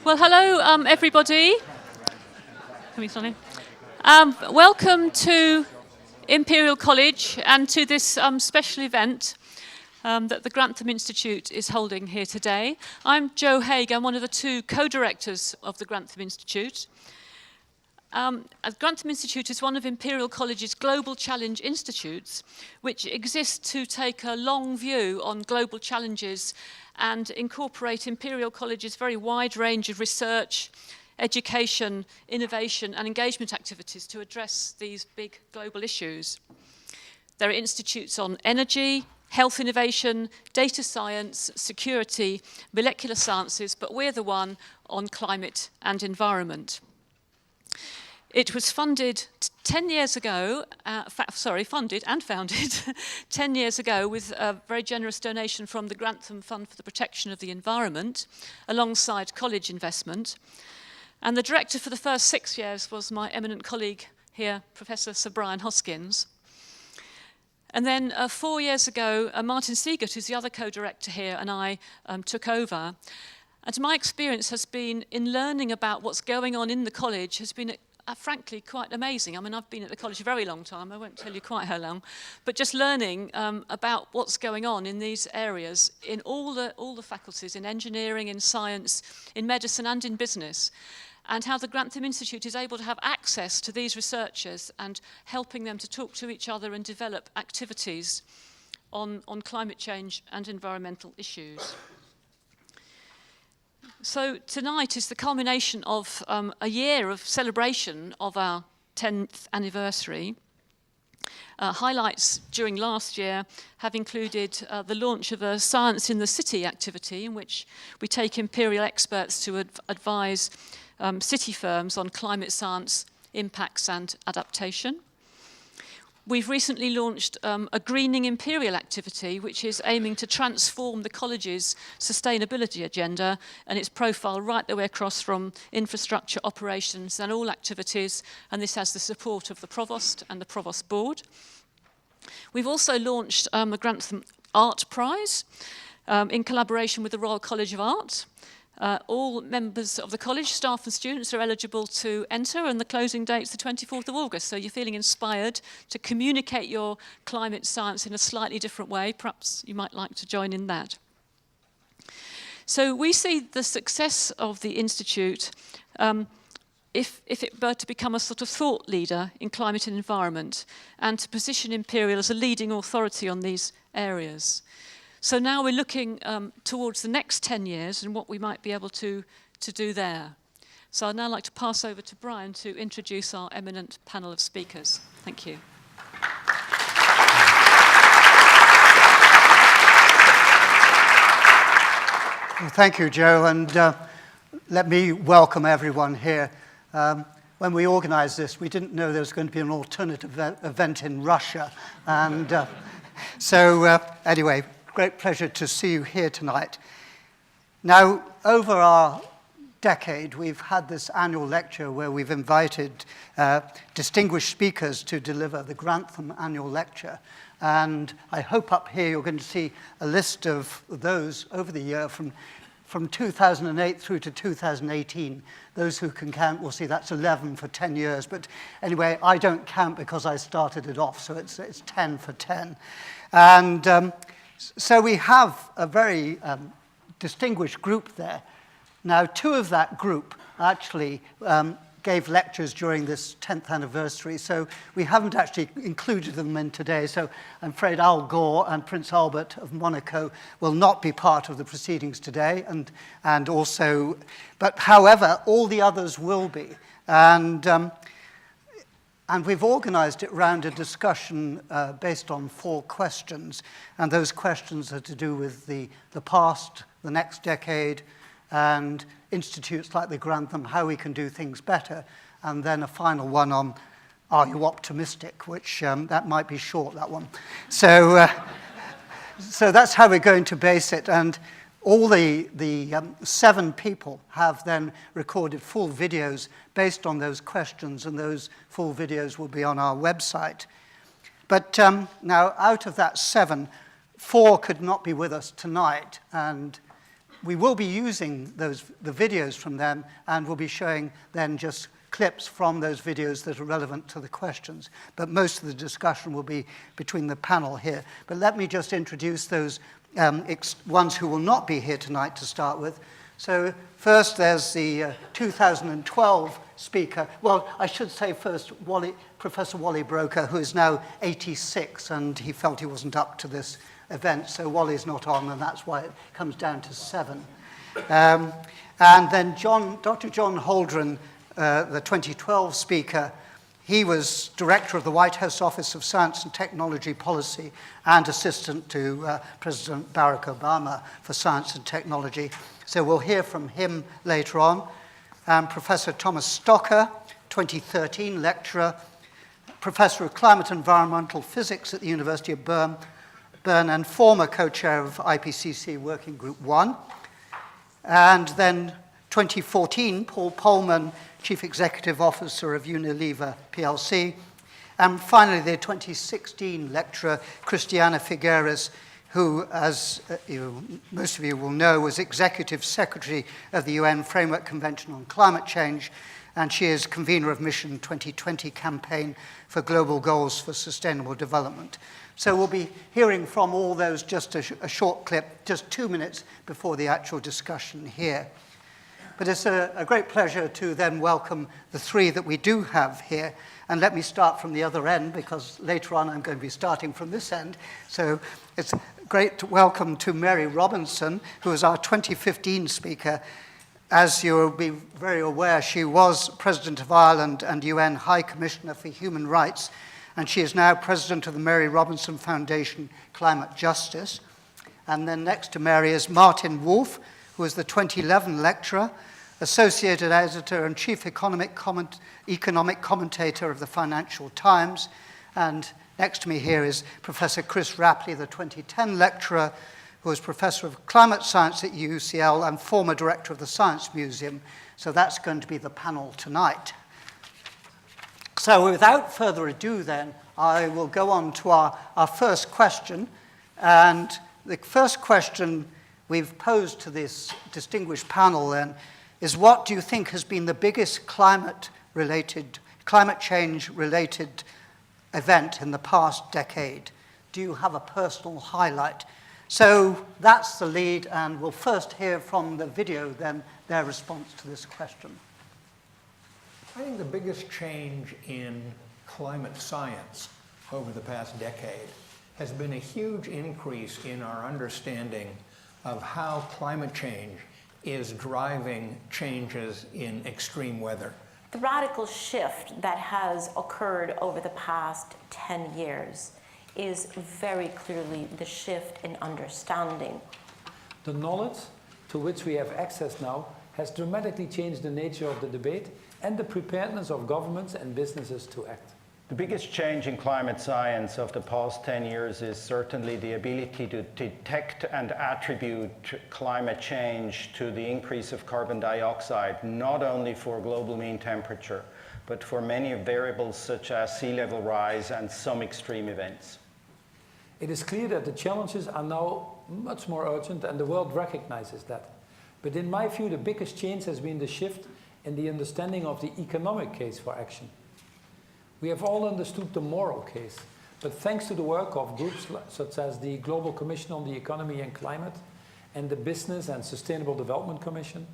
Well, hello, everybody. Welcome to Imperial College and to this special event that the Grantham Institute is holding here today. I'm Jo Haig. I'm one of the two co-directors of the Grantham Institute. The Grantham Institute is one of Imperial College's global challenge institutes, which exists to take a long view on global challenges and incorporate Imperial College's very wide range of research, education, innovation and engagement activities to address these big global issues. There are institutes on energy, health innovation, data science, security, molecular sciences, but we're the one on climate and environment. It was funded 10 years ago, funded and founded 10 years ago with a very generous donation from the Grantham Fund for the Protection of the Environment, alongside college investment. And the director for the first 6 years was my eminent colleague here, Professor Sir Brian Hoskins. And then 4 years ago, Martin Siegert, who's the other co-director here, and I took over. And my experience has been in learning about what's going on in the college has been frankly quite amazing. I mean, I've been at the college a very long time. I won't tell you quite how long, but just learning about what's going on in these areas in all the faculties, in engineering, in science, in medicine and in business, and how the Grantham Institute is able to have access to these researchers and helping them to talk to each other and develop activities on climate change and environmental issues. So tonight is the culmination of a year of celebration of our 10th anniversary. Highlights during last year have included the launch of a Science in the City activity, in which we take Imperial experts to advise city firms on climate science, impacts and adaptation. We've recently launched a Greening Imperial activity, which is aiming to transform the college's sustainability agenda and its profile right the way across from infrastructure, operations and all activities, and this has the support of the Provost and the Provost Board. We've also launched a Grantham Art Prize in collaboration with the Royal College of Art. All members of the college, staff and students are eligible to enter, and the closing date's the 24th of August, so you're feeling inspired to communicate your climate science in a slightly different way. Perhaps you might like to join in that. So we see the success of the Institute if it were to become a sort of thought leader in climate and environment, and to position Imperial as a leading authority on these areas. So now we're looking towards the next 10 years and what we might be able to do there. So I'd now like to pass over to Brian to introduce our eminent panel of speakers. Thank you. Well, thank you, Jo, and let me welcome everyone here. When we organised this, we didn't know there was going to be an alternative event in Russia, and anyway, great pleasure to see you here tonight. Now, over our decade, we've had this annual lecture where we've invited distinguished speakers to deliver the Grantham Annual Lecture. And I hope up here you're going to see a list of those over the year from 2008 through to 2018. Those who can count will see that's 11 for 10 years. But anyway, I don't count because I started it off, so it's 10 for 10. And so we have a very distinguished group there. Now, two of that group actually gave lectures during this 10th anniversary, so we haven't actually included them in today. So I'm afraid Al Gore and Prince Albert of Monaco will not be part of the proceedings today, and also, but however, all the others will be. And we've organised it around a discussion based on 4 questions, and those questions are to do with the past, the next decade, and institutes like the Grantham, how we can do things better, and then a final one on, are you optimistic, which that might be short, that one. So that's how we're going to base it, and all the 7 people have then recorded full videos based on those questions, and those full videos will be on our website. But now, out of that 7, 4 could not be with us tonight, and we will be using the videos from them, and we'll be showing then just clips from those videos that are relevant to the questions. But most of the discussion will be between the panel here. But let me just introduce those ones who will not be here tonight to start with. So first there's the 2012 speaker. Well, I should say first Professor Wally Broker, who is now 86, and he felt he wasn't up to this event, so Wally's not on, and that's why it comes down to 7. And then Dr. John Holdren, the 2012 speaker, he was director of the White House Office of Science and Technology Policy and assistant to President Barack Obama for Science and Technology. So we'll hear from him later on. Professor Thomas Stocker, 2013 lecturer, professor of climate and environmental physics at the University of Bern, and former co-chair of IPCC Working Group 1. And then 2014, Paul Polman, Chief Executive Officer of Unilever PLC. And finally, the 2016 lecturer, Christiana Figueres, who, as most of you will know, was Executive Secretary of the UN Framework Convention on Climate Change, and she is convener of Mission 2020 campaign for global goals for sustainable development. So we'll be hearing from all those, just a short clip, just 2 minutes before the actual discussion here. But it's a great pleasure to then welcome the 3 that we do have here. And let me start from the other end, because later on I'm going to be starting from this end. So it's great to welcome to Mary Robinson, who is our 2015 speaker. As you'll be very aware, she was President of Ireland and UN High Commissioner for Human Rights, and she is now President of the Mary Robinson Foundation Climate Justice. And then next to Mary is Martin Wolf, who is the 2011 lecturer, associated editor and chief economic commentator of the Financial Times. And next to me here is Professor Chris Rapley, the 2010 lecturer, who is professor of climate science at UCL and former director of the Science Museum. So that's going to be the panel tonight. So without further ado then, I will go on to our first question. And the first question we've posed to this distinguished panel then is, what do you think has been the biggest climate change related event in the past decade? Do you have a personal highlight? So that's the lead, and we'll first hear from the video then their response to this question. I think the biggest change in climate science over the past decade has been a huge increase in our understanding of how climate change is driving changes in extreme weather. The radical shift that has occurred over the past 10 years is very clearly the shift in understanding. The knowledge to which we have access now has dramatically changed the nature of the debate and the preparedness of governments and businesses to act. The biggest change in climate science of the past 10 years is certainly the ability to detect and attribute climate change to the increase of carbon dioxide, not only for global mean temperature, but for many variables such as sea level rise and some extreme events. It is clear that the challenges are now much more urgent, and the world recognizes that. But in my view, the biggest change has been the shift in the understanding of the economic case for action. We have all understood the moral case, but thanks to the work of groups such as the Global Commission on the Economy and Climate and the Business and Sustainable Development Commission,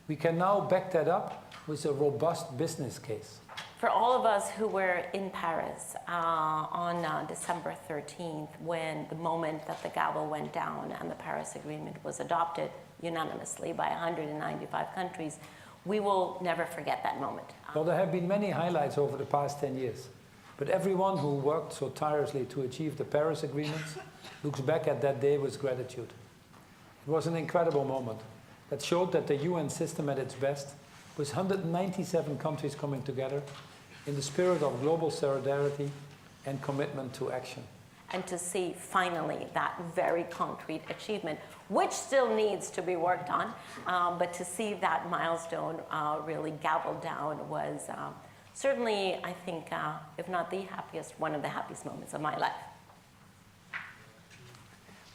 we can now back that up with a robust business case. For all of us who were in Paris on December 13th, when the moment that the gavel went down and the Paris Agreement was adopted unanimously by 195 countries, we will never forget that moment. Well, there have been many highlights over the past 10 years, but everyone who worked so tirelessly to achieve the Paris Agreement looks back at that day with gratitude. It was an incredible moment that showed that the UN system at its best, with 197 countries coming together in the spirit of global solidarity and commitment to action. And to see finally that very concrete achievement, which still needs to be worked on, but to see that milestone really gavelled down was certainly, I think, if not the happiest, one of the happiest moments of my life.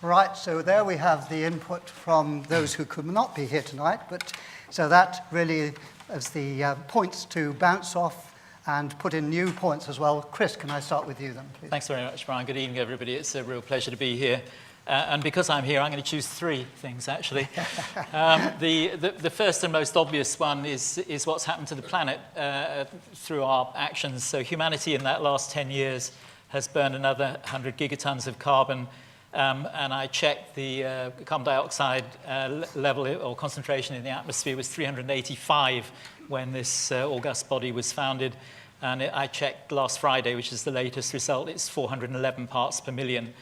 Right, so there we have the input from those who could not be here tonight, but so that really is the points to bounce off and put in new points as well. Chris, can I start with you then, please? Thanks very much, Brian. Good evening, everybody. It's a real pleasure to be here. And because I'm here, I'm going to choose three things, actually. The first and most obvious one is what's happened to the planet through our actions. So humanity in that last 10 years has burned another 100 gigatons of carbon. And I checked the carbon dioxide level or concentration in the atmosphere was 385 when this august body was founded. And I checked last Friday, which is the latest result, it's 411 parts per million.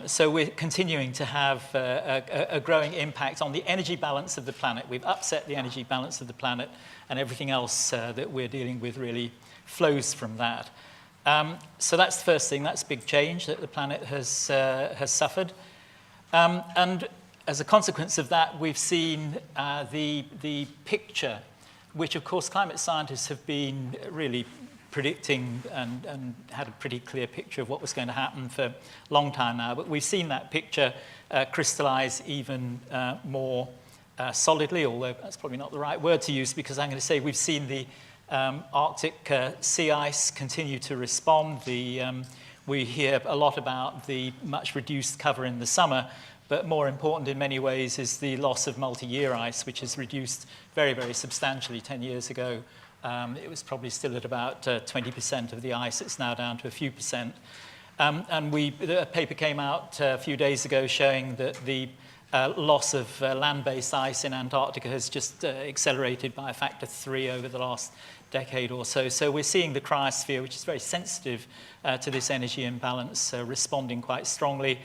So we're continuing to have a growing impact on the energy balance of the planet. We've upset the energy balance of the planet, and everything else that we're dealing with really flows from that. So that's the first thing. That's a big change that the planet has suffered. And as a consequence of that, we've seen the picture, which, of course, climate scientists have been really predicting and had a pretty clear picture of what was going to happen for a long time now. But we've seen that picture crystallize even more solidly, although that's probably not the right word to use, because I'm going to say we've seen the Arctic sea ice continue to respond. We hear a lot about the much reduced cover in the summer, but more important in many ways is the loss of multi-year ice, which is reduced very, very substantially. 10 years ago, it was probably still at about 20% of the ice. It's now down to a few percent. And a paper came out a few days ago showing that the loss of land-based ice in Antarctica has just accelerated by a factor 3 over the last decade or so. So we're seeing the cryosphere, which is very sensitive to this energy imbalance, responding quite strongly.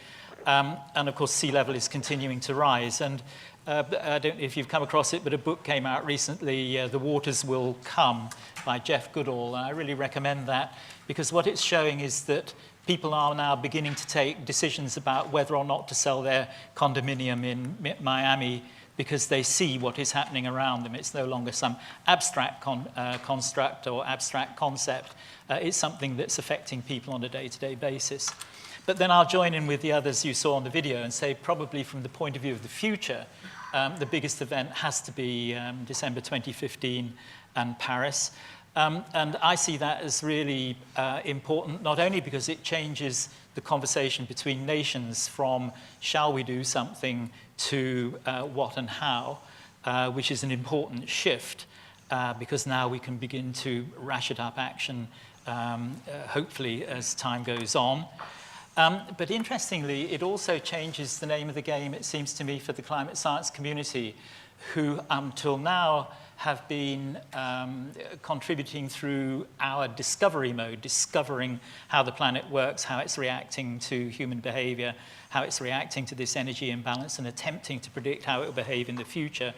And of course, sea level is continuing to rise. And I don't know if you've come across it, but a book came out recently, The Waters Will Come, by Jeff Goodall. And I really recommend that, because what it's showing is that people are now beginning to take decisions about whether or not to sell their condominium in Miami, because they see what is happening around them. It's no longer some abstract construct or abstract concept. It's something that's affecting people on a day-to-day basis. But then I'll join in with the others you saw on the video and say probably from the point of view of the future, the biggest event has to be December 2015 and Paris. And I see that as really important, not only because it changes the conversation between nations from shall we do something to what and how, which is an important shift, because now we can begin to ratchet up action, hopefully as time goes on. But interestingly, it also changes the name of the game, it seems to me, for the climate science community, who until now have been contributing through our discovery mode, discovering how the planet works, how it's reacting to human behavior, how it's reacting to this energy imbalance, and attempting to predict how it will behave in the future.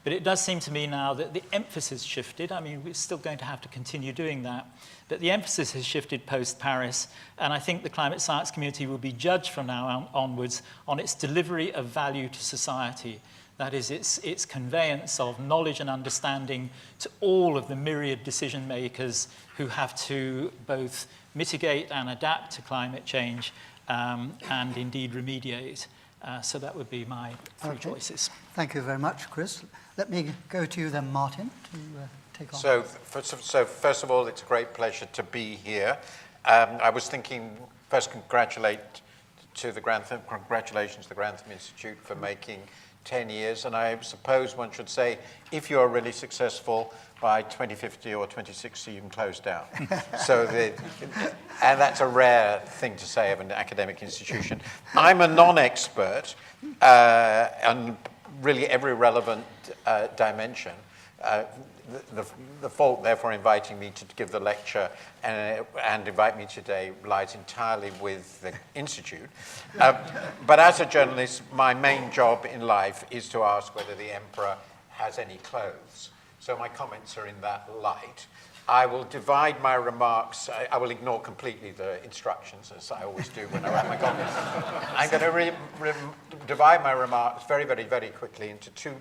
But it does seem to me now that the emphasis shifted. I mean, we're still going to have to continue doing that. But the emphasis has shifted post-Paris, and I think the climate science community will be judged from now onwards on its delivery of value to society. That is, its conveyance of knowledge and understanding to all of the myriad decision makers who have to both mitigate and adapt to climate change and indeed remediate. So that would be my three choices. Thank you very much, Chris. Let me go to you then, Martin, to take on. So first of all, it's a great pleasure to be here. I was thinking, first congratulations to the Grantham Institute for making 10 years, and I suppose one should say, if you are really successful, by 2050 or 2060 you can close down. And that's a rare thing to say of an academic institution. I'm a non-expert on really every relevant dimension. The fault, therefore, inviting me to give the lecture and invite me today lies entirely with the Institute. But as a journalist, my main job in life is to ask whether the Emperor has any clothes. So my comments are in that light. I will divide my remarks. I will ignore completely the instructions, as I always do when I write my comments. I'm going to divide my remarks very, very, very quickly into two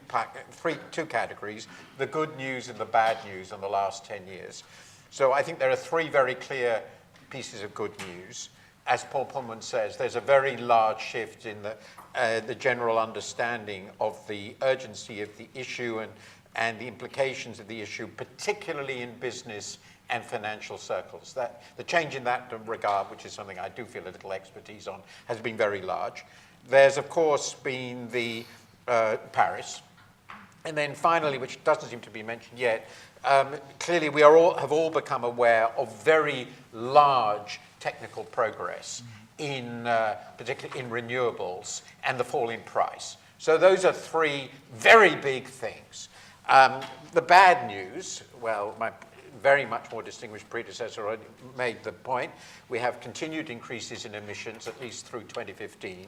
categories, the good news and the bad news in the last 10 years. So I think there are three very clear pieces of good news. as Paul Pullman says, there's a very large shift in the general understanding of the urgency of the issue and the implications of the issue, particularly in business and financial circles. That the change in that regard, which is something I do feel a little expertise on, has been very large. There's, of course, been the Paris. And then finally, which doesn't seem to be mentioned yet, clearly we have all become aware of very large technical progress in, particularly in renewables and the fall in price. So those are three very big things. The bad news, well, my very much more distinguished predecessor already made the point. We have continued increases in emissions, at least through 2015,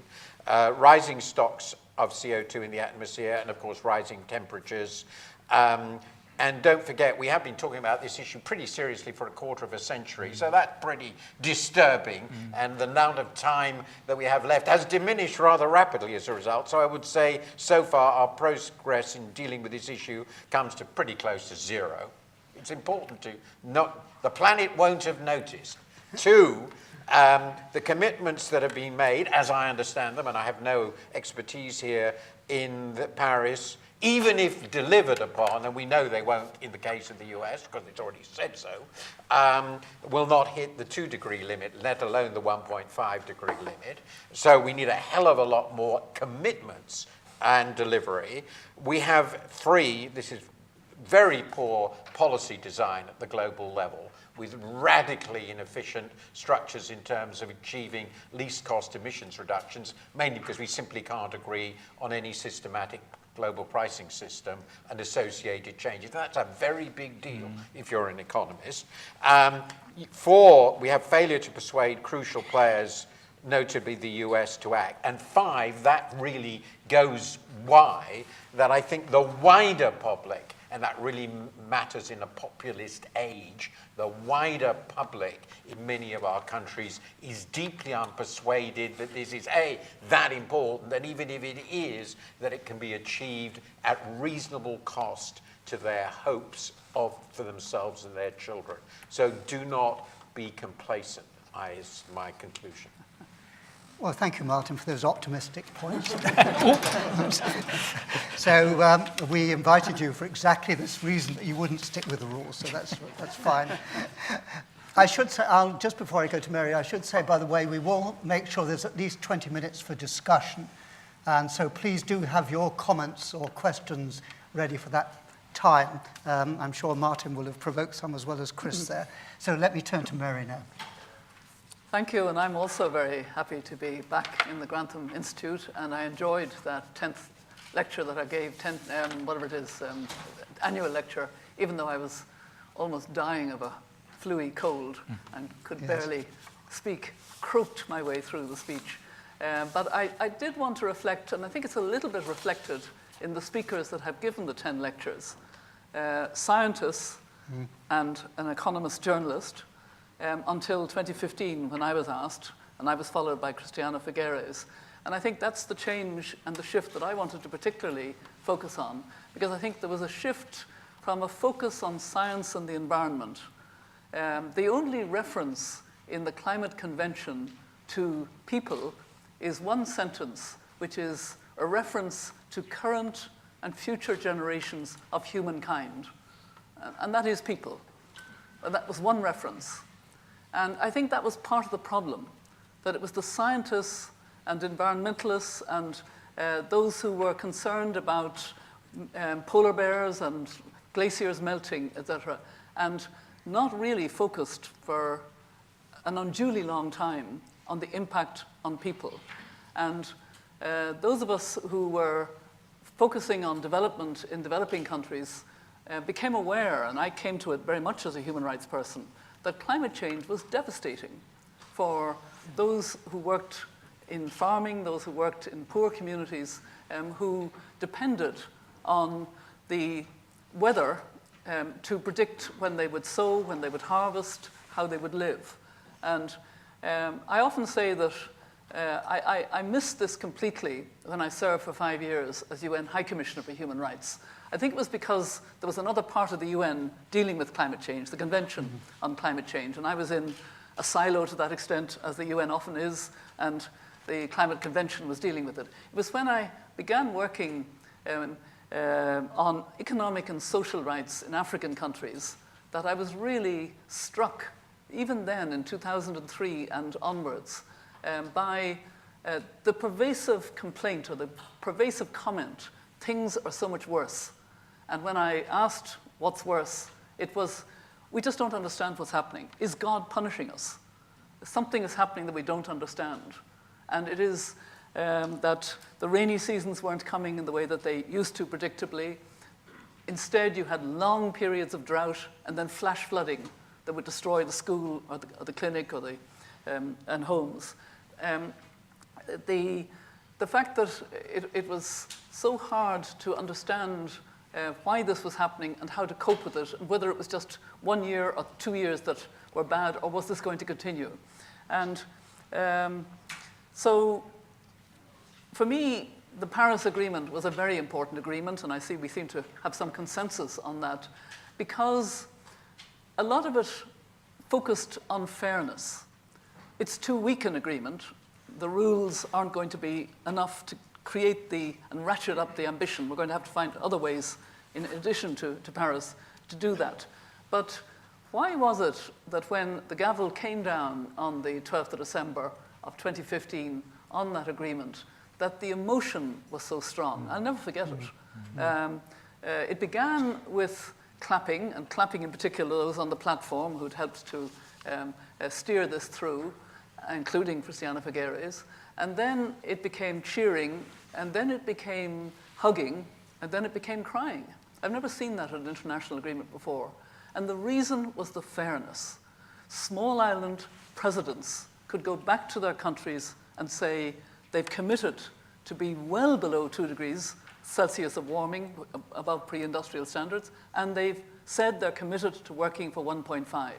rising stocks of CO2 in the atmosphere, and of course rising temperatures. And don't forget, we have been talking about this issue pretty seriously for a quarter of a century, so that's pretty disturbing, and the amount of time that we have left has diminished rather rapidly as a result. So I would say, so far, our progress in dealing with this issue comes to pretty close to zero. It's important to not, the planet won't have noticed. Two, the commitments that have been made, as I understand them, and I have no expertise here in Paris, even if delivered upon, and we know they won't in the case of the US, because it's already said so, will not hit the 2-degree limit, let alone the 1.5-degree limit. So we need a hell of a lot more commitments and delivery. We have three, this is very poor policy design at the global level, with radically inefficient structures in terms of achieving least cost emissions reductions, mainly because we simply can't agree on any systematic global pricing system and associated changes. That's a very big deal if you're an economist. Four, we have failure to persuade crucial players, notably the US, to act. And five, that really goes why, that I think the wider public, and that really matters in a populist age, the wider public in many of our countries is deeply unpersuaded that this is, A, that important, and even if it is, that it can be achieved at reasonable cost to their hopes for themselves and their children. So do not be complacent, is my conclusion. Well, thank you, Martin, for those optimistic points. So we invited you for exactly this reason, that you wouldn't stick with the rules, so that's fine. I should say, just before I go to Mary, I should say, by the way, we will make sure there's at least 20 minutes for discussion. And so please do have your comments or questions ready for that time. I'm sure Martin will have provoked some as well as Chris there. So let me turn to Mary now. Thank you, and I'm also very happy to be back in the Grantham Institute, and I enjoyed that 10th lecture that I gave, annual lecture, even though I was almost dying of a flu-y cold and could barely speak, croaked my way through the speech. But I did want to reflect, and I think it's a little bit reflected in the speakers that have given the 10 lectures, scientists and an economist journalist, until 2015 when I was asked, and I was followed by Cristiana Figueres. And I think that's the change and the shift that I wanted to particularly focus on, because I think there was a shift from a focus on science and the environment. The only reference in the Climate Convention to people is one sentence, which is a reference to current and future generations of humankind. And that is people. That was one reference. And I think that was part of the problem, that it was the scientists and environmentalists and those who were concerned about polar bears and glaciers melting, etc., and not really focused for an unduly long time on the impact on people. And those of us who were focusing on development in developing countries became aware, and I came to it very much as a human rights person, that climate change was devastating for those who worked in farming, those who worked in poor communities, who depended on the weather to predict when they would sow, when they would harvest, how they would live. And I often say that I missed this completely when I served for 5 years as UN High Commissioner for Human Rights. I think it was because there was another part of the UN dealing with climate change, the Convention on Climate Change, and I was in a silo to that extent, as the UN often is, and the Climate Convention was dealing with it. It was when I began working on economic and social rights in African countries that I was really struck, even then in 2003 and onwards, by the pervasive complaint or the pervasive comment, things are so much worse. And when I asked what's worse, it was, we just don't understand what's happening. Is God punishing us? Something is happening that we don't understand. And it is that the rainy seasons weren't coming in the way that they used to predictably. Instead, you had long periods of drought and then flash flooding that would destroy the school or the clinic or and homes. The fact that it was so hard to understand why this was happening and how to cope with it, and whether it was just 1 year or 2 years that were bad, or was this going to continue? And so for me, the Paris Agreement was a very important agreement, and I see we seem to have some consensus on that, because a lot of it focused on fairness. It's too weak an agreement. The rules aren't going to be enough to create and ratchet up the ambition. We're going to have to find other ways, in addition to Paris, to do that. But why was it that when the gavel came down on the 12th of December of 2015 on that agreement, that the emotion was so strong? I'll never forget it. It began with clapping, and clapping in particular those on the platform who'd helped to steer this through, including Christiana Figueres. And then it became cheering, and then it became hugging, and then it became crying. I've never seen that in an international agreement before. And the reason was the fairness. Small island presidents could go back to their countries and say they've committed to be well below 2 degrees Celsius of warming, above pre-industrial standards, and they've said they're committed to working for 1.5.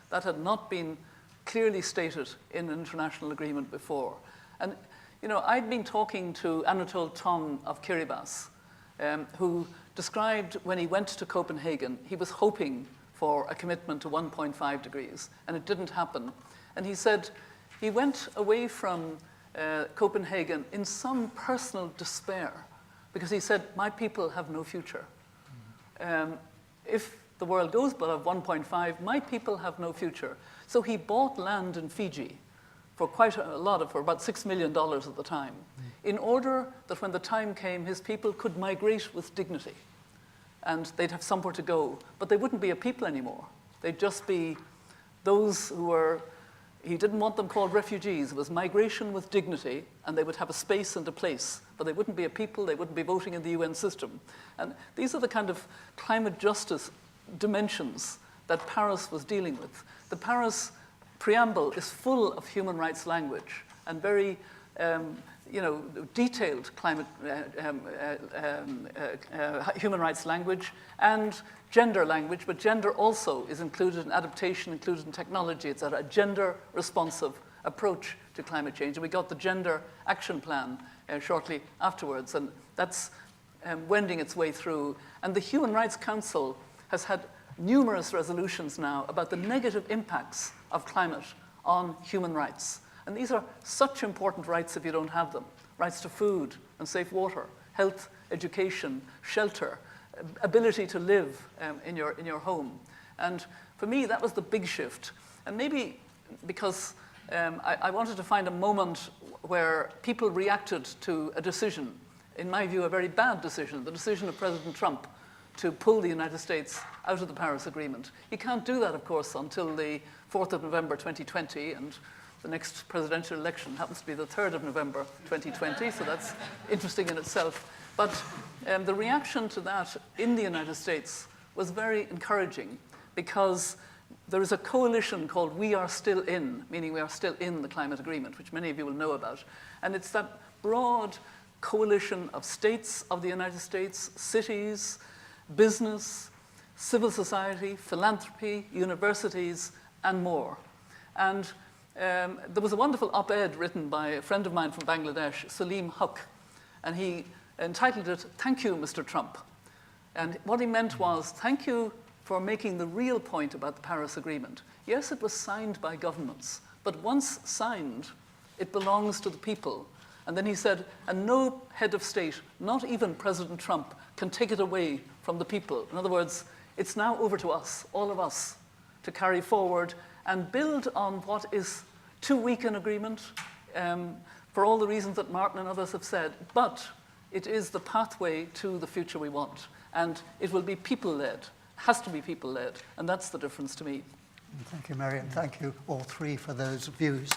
That had not been clearly stated in an international agreement before. And, you know, I'd been talking to Anatole Tong of Kiribati, who described when he went to Copenhagen, he was hoping for a commitment to 1.5 degrees, and it didn't happen. And he said he went away from Copenhagen in some personal despair, because he said, my people have no future. If the world goes below 1.5, my people have no future. So he bought land in Fiji for quite a lot, for about $6 million at the time, in order that when the time came, his people could migrate with dignity. And they'd have somewhere to go. But they wouldn't be a people anymore. They'd just be those who were, he didn't want them called refugees. It was migration with dignity, and they would have a space and a place. But they wouldn't be a people, they wouldn't be voting in the UN system. And these are the kind of climate justice dimensions that Paris was dealing with. The Paris preamble is full of human rights language and very detailed climate human rights language and gender language, but gender also is included in adaptation, included in technology. It's a gender-responsive approach to climate change. And we got the Gender Action Plan shortly afterwards, and that's wending its way through. And the Human Rights Council has had numerous resolutions now about the negative impacts of climate on human rights. And these are such important rights if you don't have them. Rights to food and safe water, health, education, shelter, ability to live in your home. And for me, that was the big shift. And maybe because I wanted to find a moment where people reacted to a decision, in my view, a very bad decision, the decision of President Trump to pull the United States out of the Paris Agreement. He can't do that, of course, until the 4th of November 2020, and the next presidential election happens to be the 3rd of November 2020, so that's interesting in itself. But the reaction to that in the United States was very encouraging, because there is a coalition called We Are Still In, meaning we are still in the climate agreement, which many of you will know about. And it's that broad coalition of states of the United States, cities, business, civil society, philanthropy, universities, and more. And there was a wonderful op-ed written by a friend of mine from Bangladesh, Salim Huq, and he entitled it, "Thank you, Mr. Trump." And what he meant was, thank you for making the real point about the Paris Agreement. Yes, it was signed by governments, but once signed, it belongs to the people. And then he said, and no head of state, not even President Trump, can take it away from the people. In other words, it's now over to us, all of us, to carry forward and build on what is too weak an agreement, for all the reasons that Martin and others have said. But it is the pathway to the future we want. And it will be people-led, has to be people-led, and that's the difference to me. Thank you, Mary, and thank you all three for those views.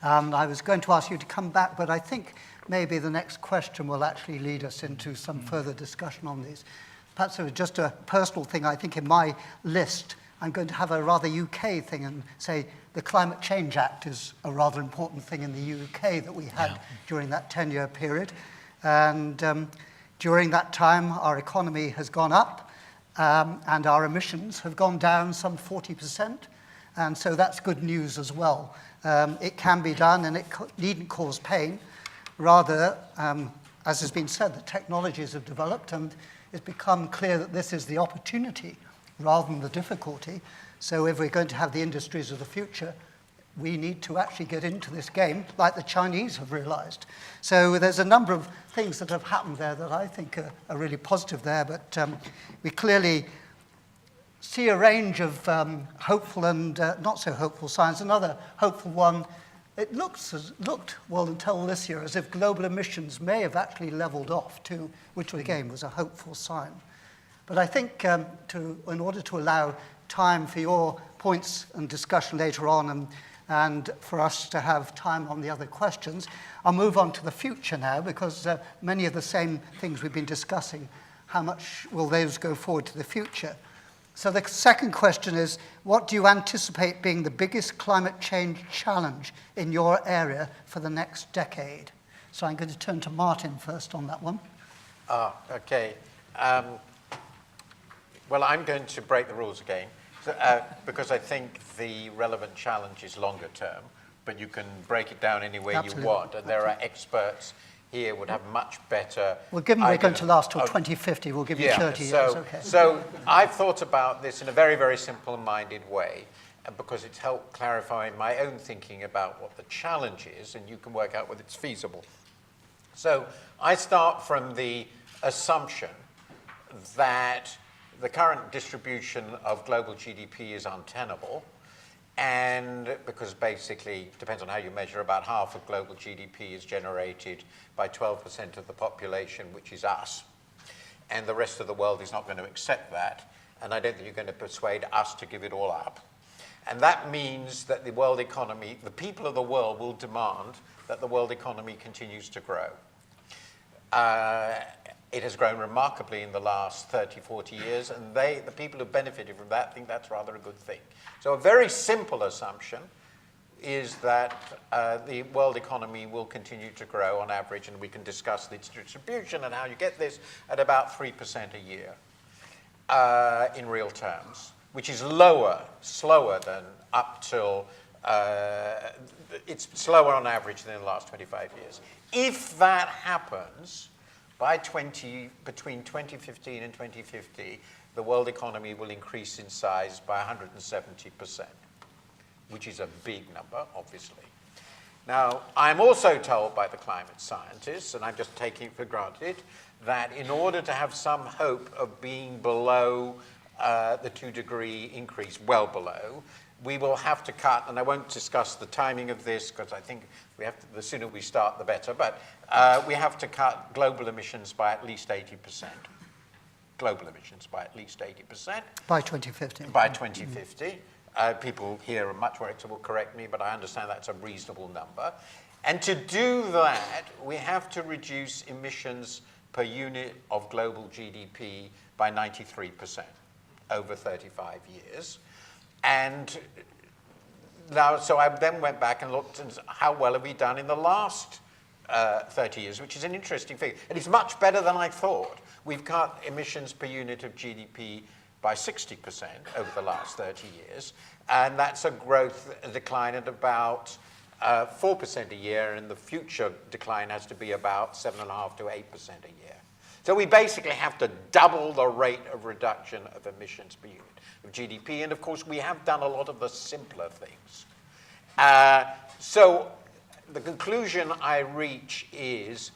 I was going to ask you to come back, but I think maybe the next question will actually lead us into some further discussion on these. Perhaps it was just a personal thing. I think in my list, I'm going to have a rather UK thing and say the Climate Change Act is a rather important thing in the UK that we had during that 10-year period. And during that time, our economy has gone up and our emissions have gone down some 40%. And so that's good news as well. It can be done and it needn't cause pain. Rather, as has been said, the technologies have developed and it's become clear that this is the opportunity rather than the difficulty. So if we're going to have the industries of the future, we need to actually get into this game like the Chinese have realized. So there's a number of things that have happened there that I think are really positive there, but we clearly see a range of hopeful and not so hopeful signs. Another hopeful one, it looked, well, until this year, as if global emissions may have actually leveled off too, which again was a hopeful sign. But I think in order to allow time for your points and discussion later on and for us to have time on the other questions, I'll move on to the future now because many of the same things we've been discussing, how much will those go forward to the future? So the second question is, what do you anticipate being the biggest climate change challenge in your area for the next decade? So I'm going to turn to Martin first on that one. Okay. Well, I'm going to break the rules again because I think the relevant challenge is longer term, but you can break it down any way you want. And there are experts here would have much better. Well, given we're going to last till 2050, we'll give you 30 years. Okay. So I've thought about this in a very, very simple-minded way, because it's helped clarify my own thinking about what the challenge is, and you can work out whether it's feasible. So I start from the assumption that the current distribution of global GDP is untenable, and because basically, depends on how you measure, about half of global GDP is generated by 12% of the population, which is us. And the rest of the world is not going to accept that, and I don't think you're going to persuade us to give it all up. And that means that the world economy, the people of the world will demand that the world economy continues to grow. It has grown remarkably in the last 30, 40 years, and the people who benefited from that think that's rather a good thing. So a very simple assumption is that the world economy will continue to grow on average, and we can discuss its distribution and how you get this at about 3% a year in real terms, which is slower than up till, it's slower on average than in the last 25 years. If that happens, between 2015 and 2050, the world economy will increase in size by 170%, which is a big number, obviously. Now, I'm also told by the climate scientists, and I'm just taking it for granted, that in order to have some hope of being below the 2-degree increase, well below, we will have to cut, and I won't discuss the timing of this because I think we have to, the sooner we start, the better, but we have to cut global emissions by at least 80%. Global emissions by at least 80%. By 2050. By 2050. People here are much more, will correct me, but I understand that's a reasonable number. And to do that, we have to reduce emissions per unit of global GDP by 93% over 35 years. And now, so I then went back and looked at how well have we done in the last 30 years, which is an interesting figure. And it's much better than I thought. We've cut emissions per unit of GDP by 60% over the last 30 years. And that's a decline at about 4% a year, and the future decline has to be about 7.5% to 8% a year. So we basically have to double the rate of reduction of emissions per unit of GDP. And of course, we have done a lot of the simpler things. So the conclusion I reach is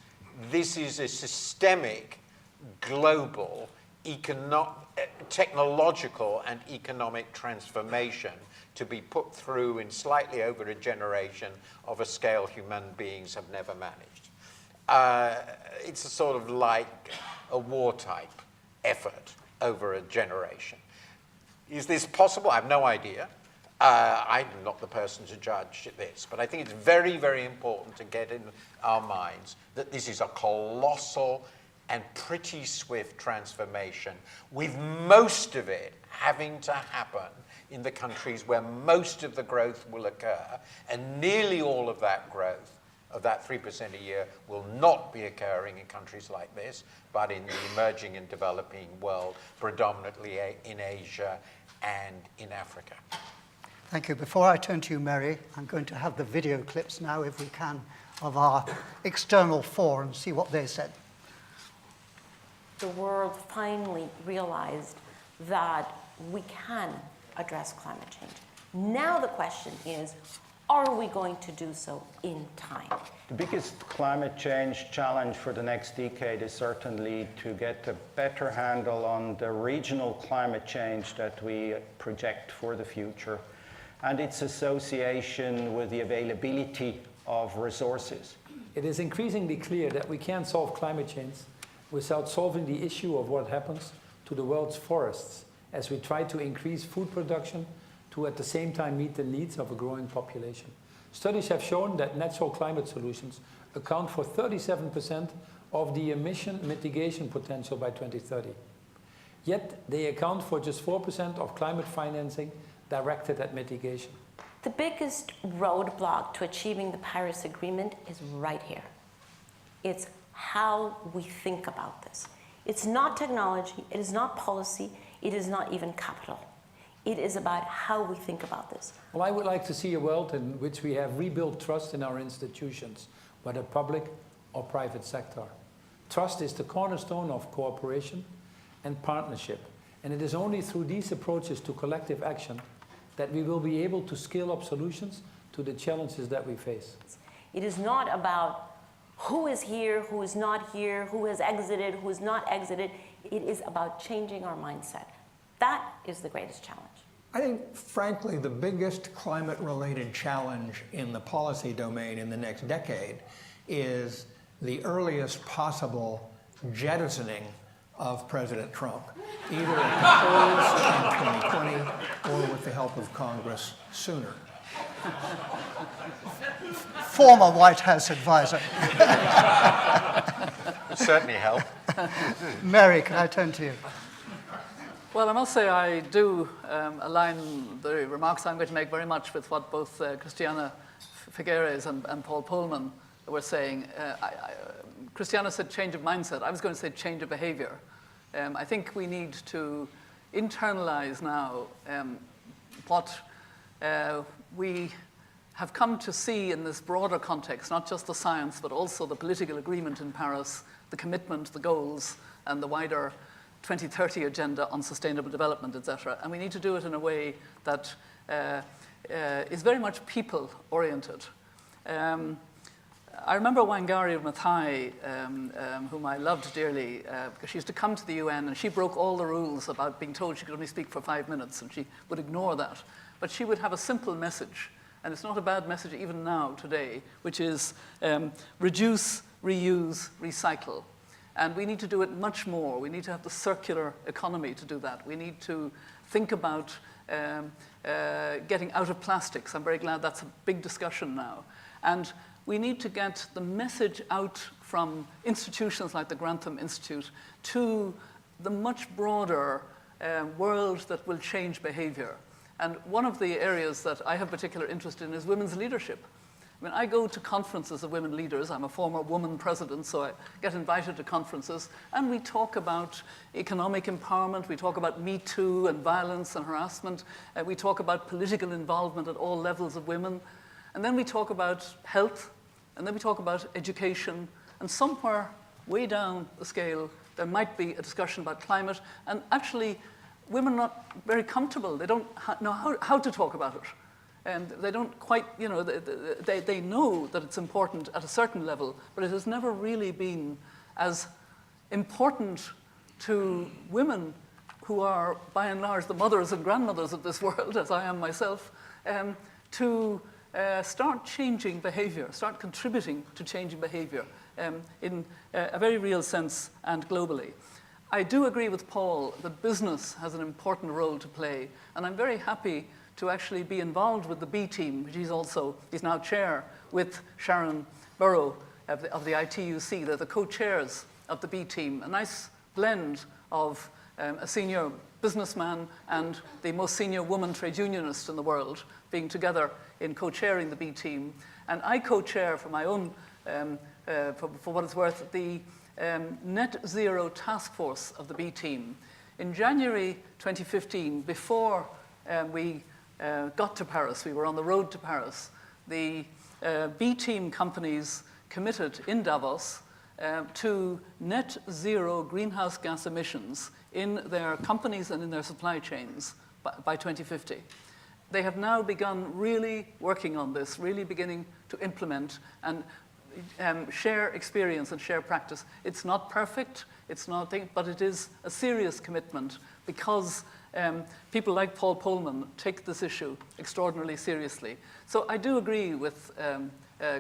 this is a systemic, global, technological and economic transformation to be put through in slightly over a generation of a scale human beings have never managed. It's a sort of like a war-type effort over a generation. Is this possible? I have no idea. I'm not the person to judge this, but I think it's very, very important to get in our minds that this is a colossal and pretty swift transformation, with most of it having to happen in the countries where most of the growth will occur, and nearly all of that growth, of that 3% a year, will not be occurring in countries like this, but in the emerging and developing world, predominantly in Asia and in Africa. Thank you. Before I turn to you, Mary, I'm going to have the video clips now, if we can, of our external four and see what they said. The world finally realized that we can address climate change. Now the question is, are we going to do so in time? The biggest climate change challenge for the next decade is certainly to get a better handle on the regional climate change that we project for the future and its association with the availability of resources. It is increasingly clear that we can't solve climate change without solving the issue of what happens to the world's forests as we try to increase food production to at the same time meet the needs of a growing population. Studies have shown that natural climate solutions account for 37% of the emission mitigation potential by 2030. Yet they account for just 4% of climate financing directed at mitigation. The biggest roadblock to achieving the Paris Agreement is right here. It's how we think about this. It's not technology, it is not policy, it is not even capital. It is about how we think about this. Well, I would like to see a world in which we have rebuilt trust in our institutions, whether public or private sector. Trust is the cornerstone of cooperation and partnership, and it is only through these approaches to collective action that we will be able to scale up solutions to the challenges that we face. It is not about who is here, who is not here, who has exited, who has not exited. It is about changing our mindset. That is the greatest challenge. I think, frankly, the biggest climate-related challenge in the policy domain in the next decade is the earliest possible jettisoning of President Trump, either at the polls in 2020 or with the help of Congress sooner. Former White House advisor. Would certainly help. Mary, can I turn to you? Well, I must say I do align the remarks I'm going to make very much with what both Christiana Figueres and Paul Pullman were saying. Christiana said change of mindset. I was going to say change of behavior. I think we need to internalize now what we have come to see in this broader context, not just the science, but also the political agreement in Paris, the commitment, the goals, and the wider 2030 agenda on sustainable development, etc. And we need to do it in a way that is very much people-oriented. I remember Wangari Maathai, whom I loved dearly, because she used to come to the UN and she broke all the rules about being told she could only speak for 5 minutes, and she would ignore that. But she would have a simple message, and it's not a bad message even now, today, which is reduce, reuse, recycle. And we need to do it much more. We need to have the circular economy to do that. We need to think about getting out of plastics. I'm very glad that's a big discussion now. And we need to get the message out from institutions like the Grantham Institute to the much broader world that will change behavior. And one of the areas that I have particular interest in is women's leadership. I mean, I go to conferences of women leaders. I'm a former woman president, so I get invited to conferences, and we talk about economic empowerment, we talk about Me Too and violence and harassment, we talk about political involvement at all levels of women, and then we talk about health, and then we talk about education, and somewhere way down the scale, there might be a discussion about climate, and actually women are not very comfortable. They don't know how to talk about it. And they don't quite, you know, they know that it's important at a certain level, but it has never really been as important to women who are, by and large, the mothers and grandmothers of this world, as I am myself, to start changing behavior, start contributing to changing behavior in a very real sense and globally. I do agree with Paul that business has an important role to play, and I'm very happy to actually be involved with the B team, which he's now chair with Sharon Burrow of the ITUC. They're the co-chairs of the B team, a nice blend of a senior businessman and the most senior woman trade unionist in the world being together in co-chairing the B team. And I co-chair for my own, for what it's worth, the net zero task force of the B team. In January 2015, before we got to Paris, we were on the road to Paris, the B team companies committed in Davos to net zero greenhouse gas emissions in their companies and in their supply chains by 2050. They have now begun really working on this, really beginning to implement and share experience and share practice. It's not perfect, but it is a serious commitment because people like Paul Polman take this issue extraordinarily seriously. So I do agree with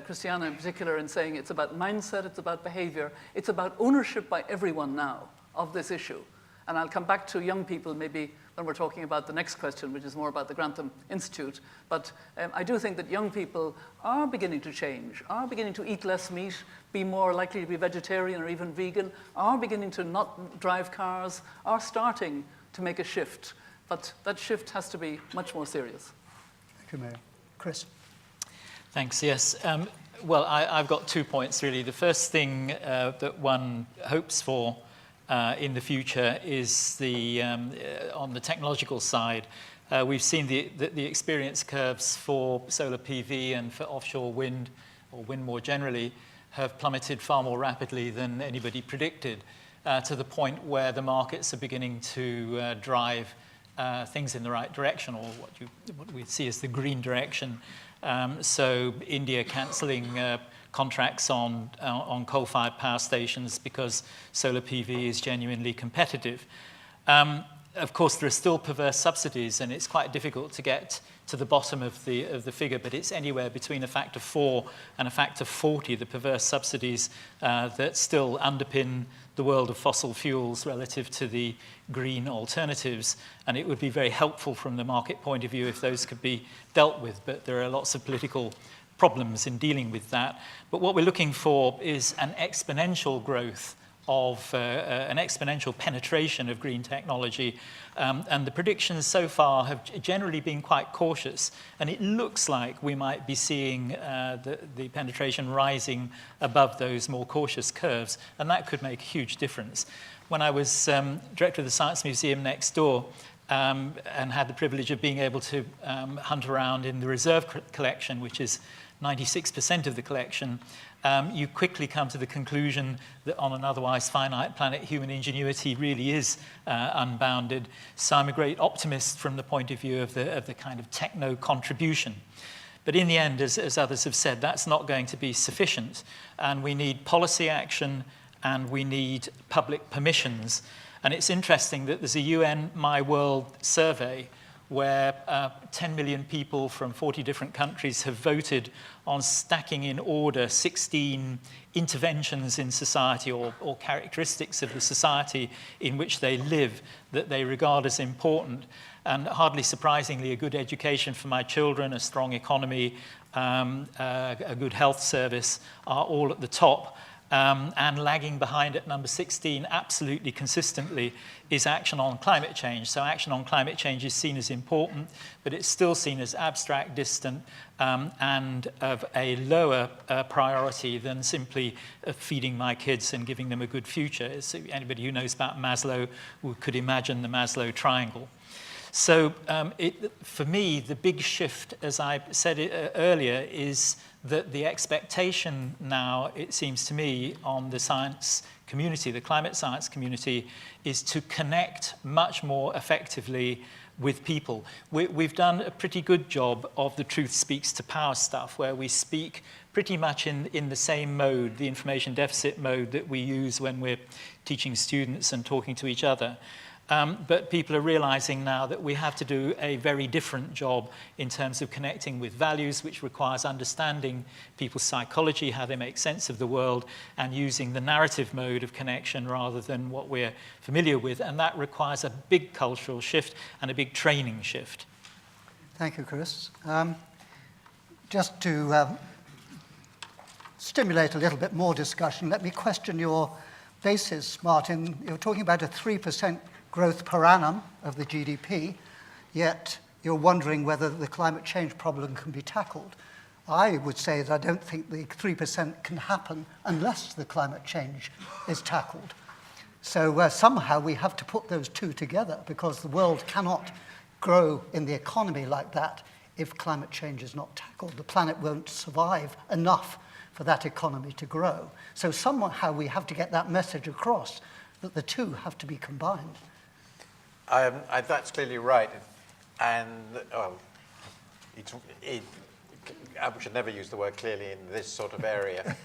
Christiana in particular in saying it's about mindset, it's about behavior, it's about ownership by everyone now of this issue. And I'll come back to young people maybe when we're talking about the next question, which is more about the Grantham Institute. But I do think that young people are beginning to change, are beginning to eat less meat, be more likely to be vegetarian or even vegan, are beginning to not drive cars, are starting to make a shift. But that shift has to be much more serious. Thank you, Mayor. Chris. Thanks, yes. Well, I've got 2 points, really. The first thing that one hopes for in the future is on the technological side. We've seen the experience curves for solar PV and for offshore wind, or wind more generally, have plummeted far more rapidly than anybody predicted, to the point where the markets are beginning to drive things in the right direction, or what we see as the green direction. So India cancelling contracts on coal-fired power stations because solar PV is genuinely competitive. Of course, there are still perverse subsidies, and it's quite difficult to get to the bottom of the figure, but it's anywhere between a factor 4 and a factor 40, the perverse subsidies that still underpin the world of fossil fuels relative to the green alternatives. And it would be very helpful from the market point of view if those could be dealt with, but there are lots of political problems in dealing with that. But what we're looking for is an exponential growth of an exponential penetration of green technology. And the predictions so far have generally been quite cautious. And it looks like we might be seeing the penetration rising above those more cautious curves. And that could make a huge difference. When I was director of the Science Museum next door, and had the privilege of being able to hunt around in the reserve collection, which is 96% of the collection, you quickly come to the conclusion that on an otherwise finite planet, human ingenuity really is unbounded. So I'm a great optimist from the point of view of the kind of techno contribution. But in the end, as others have said, that's not going to be sufficient. And we need policy action, and we need public permissions. And it's interesting that there's a UN My World survey where 10 million people from 40 different countries have voted on stacking in order 16 interventions in society or characteristics of the society in which they live that they regard as important. And hardly surprisingly, a good education for my children, a strong economy, a good health service are all at the top. And lagging behind at number 16 absolutely consistently is action on climate change. So action on climate change is seen as important, but it's still seen as abstract, distant, and of a lower priority than simply feeding my kids and giving them a good future. So anybody who knows about Maslow could imagine the Maslow triangle. So for me, the big shift, as I said earlier, is that the expectation now, it seems to me, on the science community, the climate science community, is to connect much more effectively with people. We've done a pretty good job of the truth speaks to power stuff, where we speak pretty much in the same mode, the information deficit mode that we use when we're teaching students and talking to each other. But people are realizing now that we have to do a very different job in terms of connecting with values, which requires understanding people's psychology, how they make sense of the world, and using the narrative mode of connection rather than what we're familiar with. And that requires a big cultural shift and a big training shift. Thank you, Chris. Just to stimulate a little bit more discussion, let me question your basis, Martin. You're talking about a 3% growth per annum of the GDP, yet you're wondering whether the climate change problem can be tackled. I would say that I don't think the 3% can happen unless the climate change is tackled. So somehow we have to put those two together, because the world cannot grow in the economy like that if climate change is not tackled. The planet won't survive enough for that economy to grow. So somehow we have to get that message across, that the two have to be combined. That's clearly right, and I should never use the word clearly in this sort of area.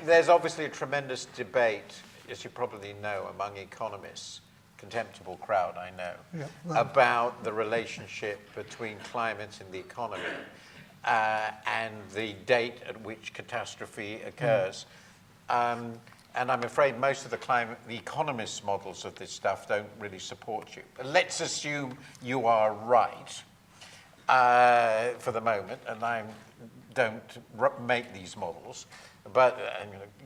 There's obviously a tremendous debate, as you probably know, among economists, contemptible crowd, I know, yeah, well, about the relationship between climate and the economy and the date at which catastrophe occurs. And I'm afraid most of the economists' models of this stuff don't really support you. But let's assume you are right for the moment, and I don't make these models. But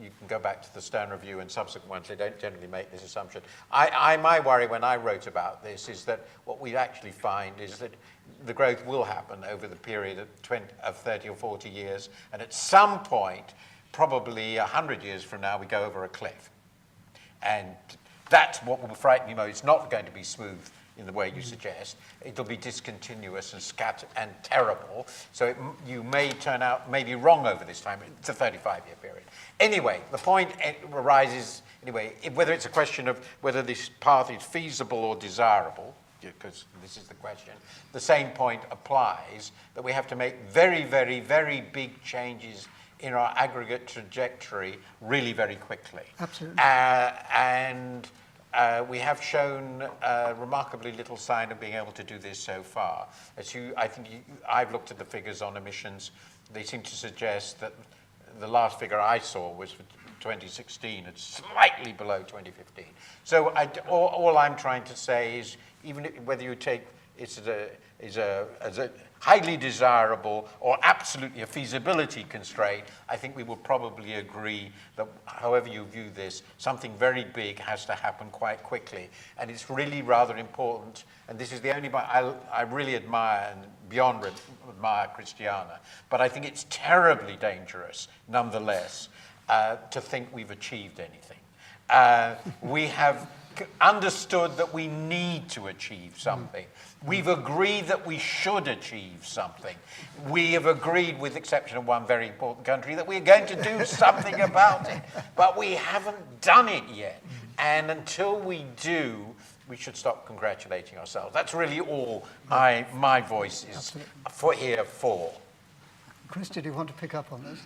you can go back to the Stern Review and subsequent ones. They don't generally make this assumption. My worry when I wrote about this is that what we actually find is that the growth will happen over the period of 30 or 40 years, and at some point, probably 100 years from now, we go over a cliff. And that's what will frighten you most. It's not going to be smooth in the way you suggest. It'll be discontinuous and scattered and terrible. So you may turn out maybe wrong over this time. It's a 35-year period. Anyway, the point arises, anyway, whether it's a question of whether this path is feasible or desirable, because this is the question, the same point applies, that we have to make very, very, very big changes in our aggregate trajectory really very quickly. Absolutely. And we have shown remarkably little sign of being able to do this so far. I've looked at the figures on emissions. They seem to suggest that the last figure I saw was for 2016. It's slightly below 2015. So all I'm trying to say is, even whether you take it as a highly desirable or absolutely a feasibility constraint, I think we will probably agree that however you view this, something very big has to happen quite quickly. And it's really rather important, and this is the only one I really admire, and beyond admire Christiana, but I think it's terribly dangerous, nonetheless, to think we've achieved anything. We have understood that we need to achieve something. We've agreed that we should achieve something. We have agreed, with the exception of one very important country, that we're going to do something about it. But we haven't done it yet. And until we do, we should stop congratulating ourselves. That's really all my voice is here for. Chris, did you want to pick up on this?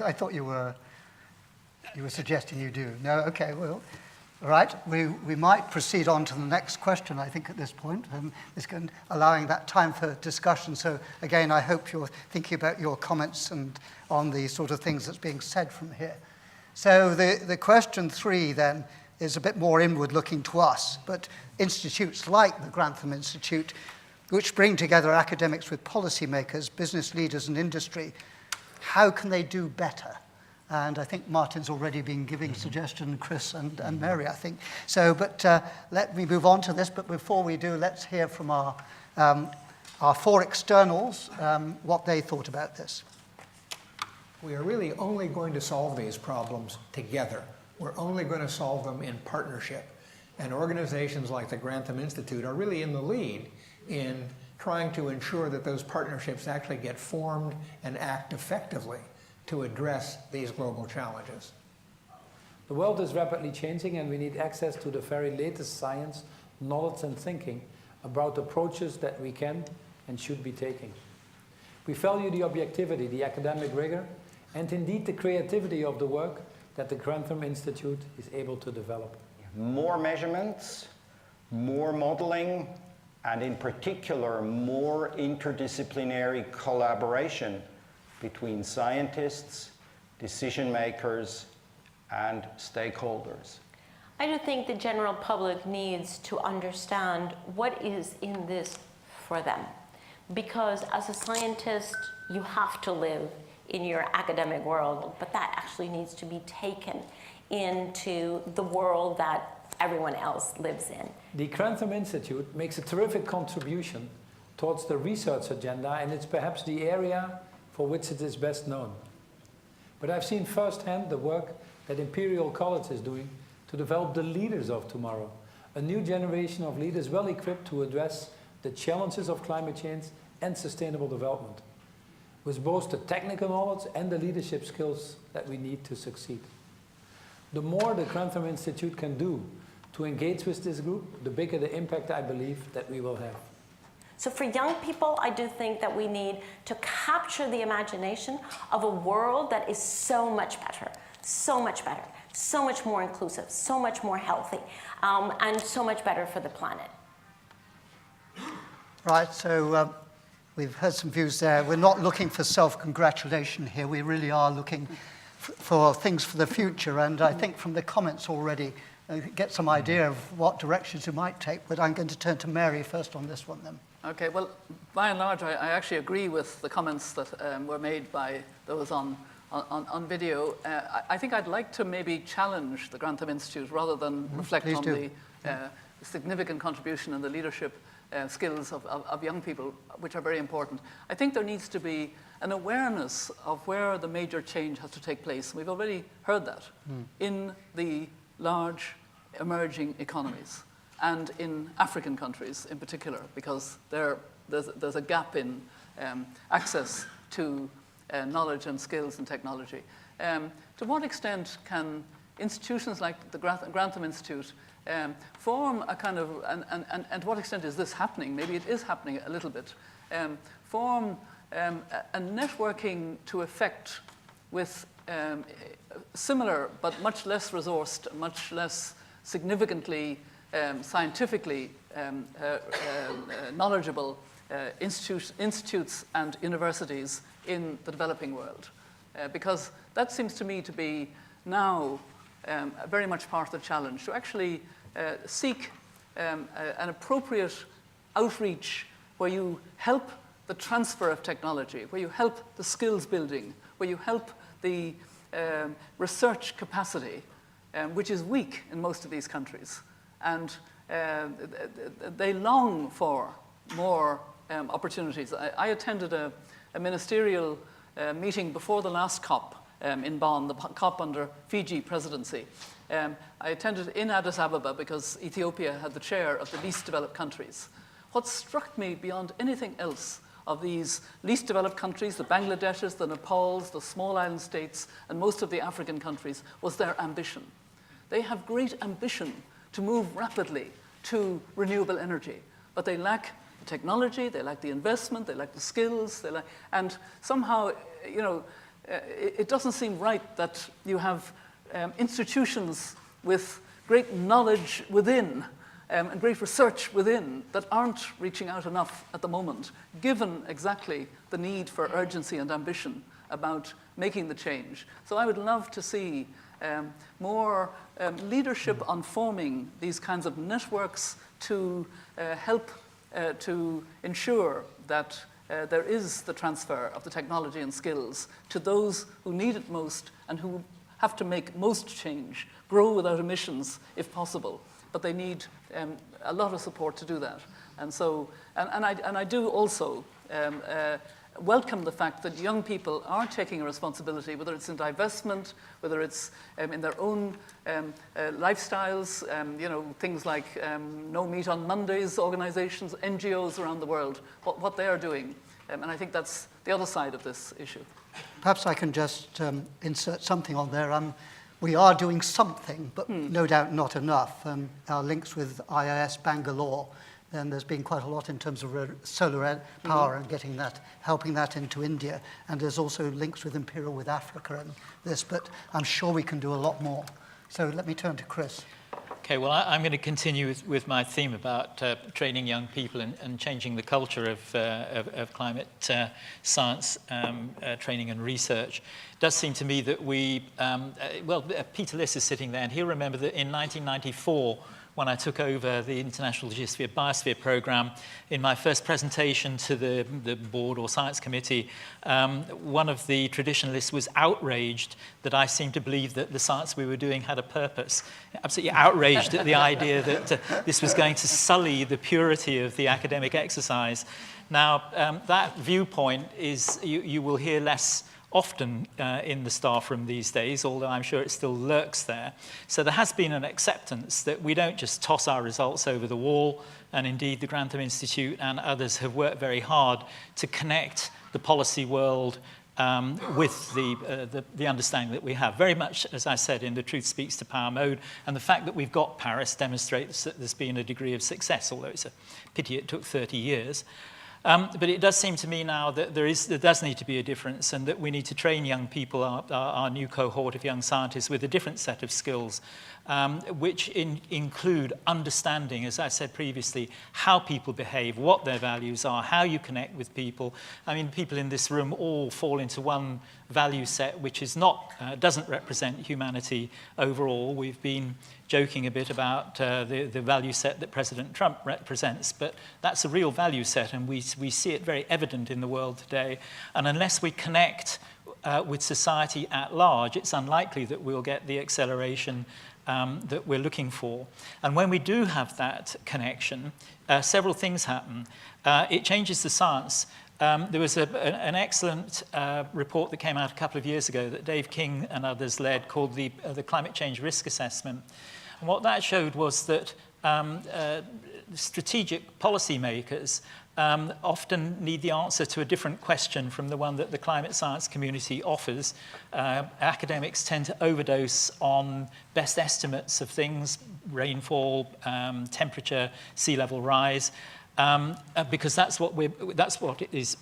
I thought you were suggesting you do. No? Okay, well. All right, we might proceed on to the next question, I think, at this point, allowing that time for discussion. So again, I hope you're thinking about your comments and on the sort of things that's being said from here. So the question 3 then is a bit more inward looking to us, but institutes like the Grantham Institute, which bring together academics with policymakers, business leaders and industry, how can they do better? And I think Martin's already been giving suggestion, Chris and Mary, I think. So, but let me move on to this. But before we do, let's hear from our 4 externals what they thought about this. We are really only going to solve these problems together. We're only going to solve them in partnership. And organizations like the Grantham Institute are really in the lead in trying to ensure that those partnerships actually get formed and act effectively to address these global challenges. The world is rapidly changing and we need access to the very latest science, knowledge and thinking about approaches that we can and should be taking. We value the objectivity, the academic rigor, and indeed the creativity of the work that the Grantham Institute is able to develop. More measurements, more modeling, and in particular, more interdisciplinary collaboration between scientists, decision makers, and stakeholders. I do think the general public needs to understand what is in this for them. Because as a scientist, you have to live in your academic world, but that actually needs to be taken into the world that everyone else lives in. The Grantham Institute makes a terrific contribution towards the research agenda, and it's perhaps the area for which it is best known. But I've seen firsthand the work that Imperial College is doing to develop the leaders of tomorrow, a new generation of leaders well equipped to address the challenges of climate change and sustainable development, with both the technical knowledge and the leadership skills that we need to succeed. The more the Grantham Institute can do to engage with this group, the bigger the impact I believe that we will have. So for young people, I do think that we need to capture the imagination of a world that is so much better, so much better, so much more inclusive, so much more healthy, and so much better for the planet. Right, so we've heard some views there. We're not looking for self-congratulation here. We really are looking for things for the future. And I think from the comments already, get some idea of what directions you might take. But I'm going to turn to Mary first on this one then. Okay, well, by and large, I actually agree with the comments that were made by those on video. I think I'd like to maybe challenge the Grantham Institute rather than reflect Please on do. the significant contribution and the leadership skills of young people, which are very important. I think there needs to be an awareness of where the major change has to take place. We've already heard that in the large emerging economies and in African countries in particular, because there's a gap in access to knowledge and skills and technology. To what extent can institutions like the Grantham Institute form a kind of, and to what extent is this happening? Maybe it is happening a little bit. Form a networking to effect with similar but much less resourced, much less significantly scientifically knowledgeable institutes and universities in the developing world. Because that seems to me to be now very much part of the challenge, to actually seek an appropriate outreach where you help the transfer of technology, where you help the skills building, where you help the research capacity, which is weak in most of these countries. And they long for more opportunities. I attended a ministerial meeting before the last COP in Bonn, the COP under Fiji presidency. I attended in Addis Ababa because Ethiopia had the chair of the least developed countries. What struck me beyond anything else of these least developed countries, the Bangladeshs, the Nepals, the small island states, and most of the African countries, was their ambition. They have great ambition to move rapidly to renewable energy, but they lack the technology, they lack the investment, they lack the skills, and somehow, you know, it doesn't seem right that you have institutions with great knowledge within and great research within that aren't reaching out enough at the moment, given exactly the need for urgency and ambition about making the change. So I would love to see more leadership on forming these kinds of networks to help to ensure that there is the transfer of the technology and skills to those who need it most and who have to make most change, grow without emissions if possible. But they need a lot of support to do that. And so, and I do also welcome the fact that young people are taking a responsibility, whether it's in divestment, whether it's in their own lifestyles, you know, things like No Meat on Mondays organizations, NGOs around the world, what they are doing. And I think that's the other side of this issue. Perhaps I can just insert something on there. We are doing something, but no doubt not enough. Our links with IIS Bangalore, then there's been quite a lot in terms of solar power and getting that, helping that into India. And there's also links with Imperial with Africa and this, but I'm sure we can do a lot more. So let me turn to Chris. Okay, well, I'm going to continue with my theme about training young people and changing the culture of climate science training and research. It does seem to me that we, Peter Liss is sitting there, and he'll remember that in 1994, when I took over the International Geosphere Biosphere Programme, in my first presentation to the board or science committee, one of the traditionalists was outraged that I seemed to believe that the science we were doing had a purpose. Absolutely outraged at the idea that this was going to sully the purity of the academic exercise. Now, that viewpoint is, you will hear less often in the staff room these days, although I'm sure it still lurks there. So there has been an acceptance that we don't just toss our results over the wall, and indeed the Grantham Institute and others have worked very hard to connect the policy world with the understanding that we have. Very much, as I said, in the truth speaks to power mode, and the fact that we've got Paris demonstrates that there's been a degree of success, although it's a pity it took 30 years. But it does seem to me now that there does need to be a difference, and that we need to train young people, our new cohort of young scientists, with a different set of skills, which include understanding, as I said previously, how people behave, what their values are, how you connect with people. I mean, people in this room all fall into one value set, which is doesn't represent humanity overall. We've been joking a bit about the value set that President Trump represents, but that's a real value set, and we see it very evident in the world today. And unless we connect with society at large, it's unlikely that we'll get the acceleration that we're looking for. And when we do have that connection, several things happen. It changes the science. There was an excellent report that came out a couple of years ago that Dave King and others led, called the Climate Change Risk Assessment. And what that showed was that strategic policymakers often need the answer to a different question from the one that the climate science community offers. Academics tend to overdose on best estimates of things, rainfall, temperature, sea level rise, because that's what is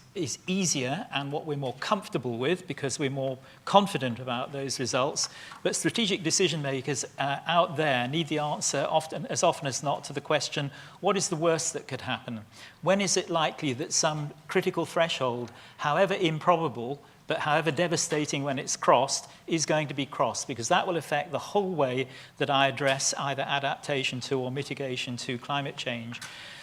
easier and what we're more comfortable with, because we're more confident about those results. But strategic decision makers out there need the answer as often as not to the question, what is the worst that could happen? When is it likely that some critical threshold, however improbable, but however devastating when it's crossed, is going to be crossed? Because that will affect the whole way that I address either adaptation to or mitigation to climate change.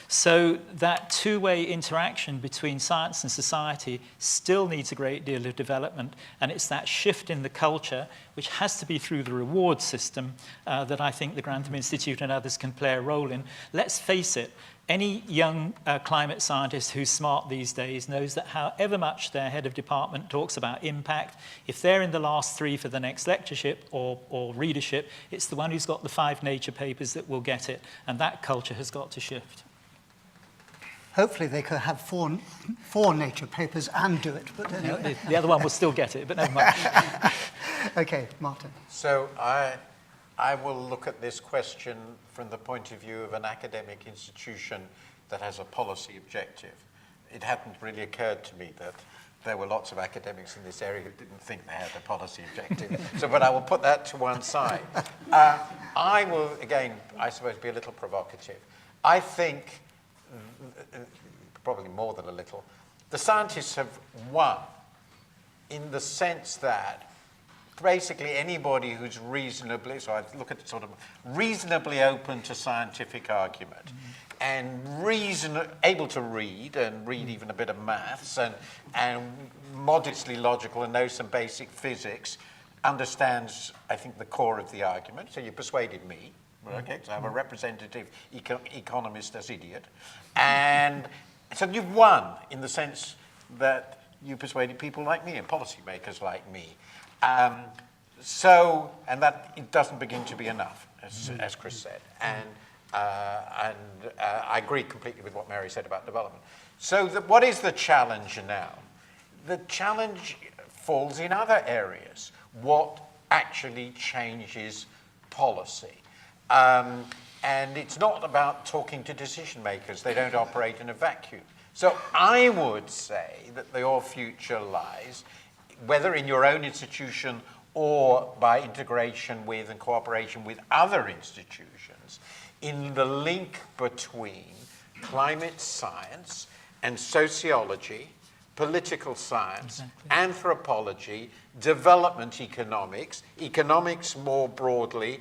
So that two-way interaction between science and society still needs a great deal of development, and it's that shift in the culture, which has to be through the reward system, that I think the Grantham Institute and others can play a role in. Let's face it, any young climate scientist who's smart these days knows that however much their head of department talks about impact, if they're in the last 3 for the next lectureship or readership, it's the one who's got the 5 Nature papers that will get it, and that culture has got to shift. Hopefully they could have four Nature papers and do it. But anyway. The other one will still get it, but never mind. Okay, Martin. So I will look at this question from the point of view of an academic institution that has a policy objective. It hadn't really occurred to me that there were lots of academics in this area who didn't think they had a policy objective. But I will put that to one side. I will, again, I suppose, be a little provocative. I think, probably more than a little, the scientists have won in the sense that basically anybody who's reasonably, so I look at sort of reasonably open to scientific argument and able to read even a bit of maths and modestly logical and knows some basic physics, understands, I think, the core of the argument. So you persuaded me. Okay, so I'm a representative economist as idiot. And so you've won in the sense that you persuaded people like me and policymakers like me. And that it doesn't begin to be enough, as Chris said. And I agree completely with what Mary said about development. So what is the challenge now? The challenge falls in other areas. What actually changes policy. And it's not about talking to decision makers. They don't operate in a vacuum. So I would say that your future lies, whether in your own institution or by integration with and cooperation with other institutions, in the link between climate science and sociology, political science, anthropology, development economics, economics more broadly,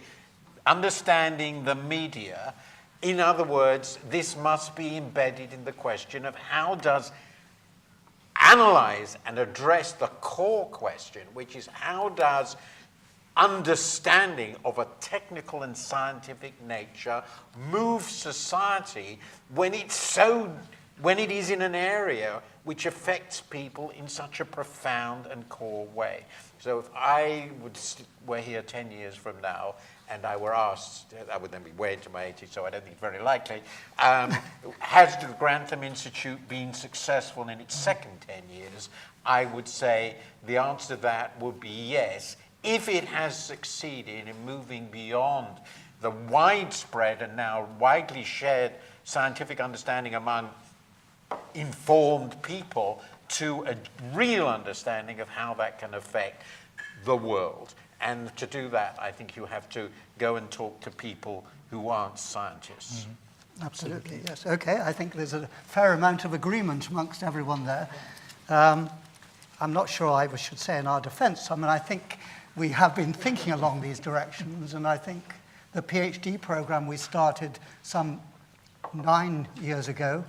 understanding the media. In other words, this must be embedded in the question of how does analyze and address the core question, which is how does understanding of a technical and scientific nature move society when it is in an area which affects people in such a profound and core way. So if I were here 10 years from now and I were asked, I would then be way into my 80s, so I don't think it's very likely, has the Grantham Institute been successful in its second 10 years? I would say the answer to that would be yes, if it has succeeded in moving beyond the widespread and now widely shared scientific understanding among informed people to a real understanding of how that can affect the world. And to do that, I think you have to go and talk to people who aren't scientists. Mm-hmm. Absolutely, yes. Okay, I think there's a fair amount of agreement amongst everyone there. I'm not sure I should say in our defense. I mean, I think we have been thinking along these directions, and I think the PhD program we started some 9 years ago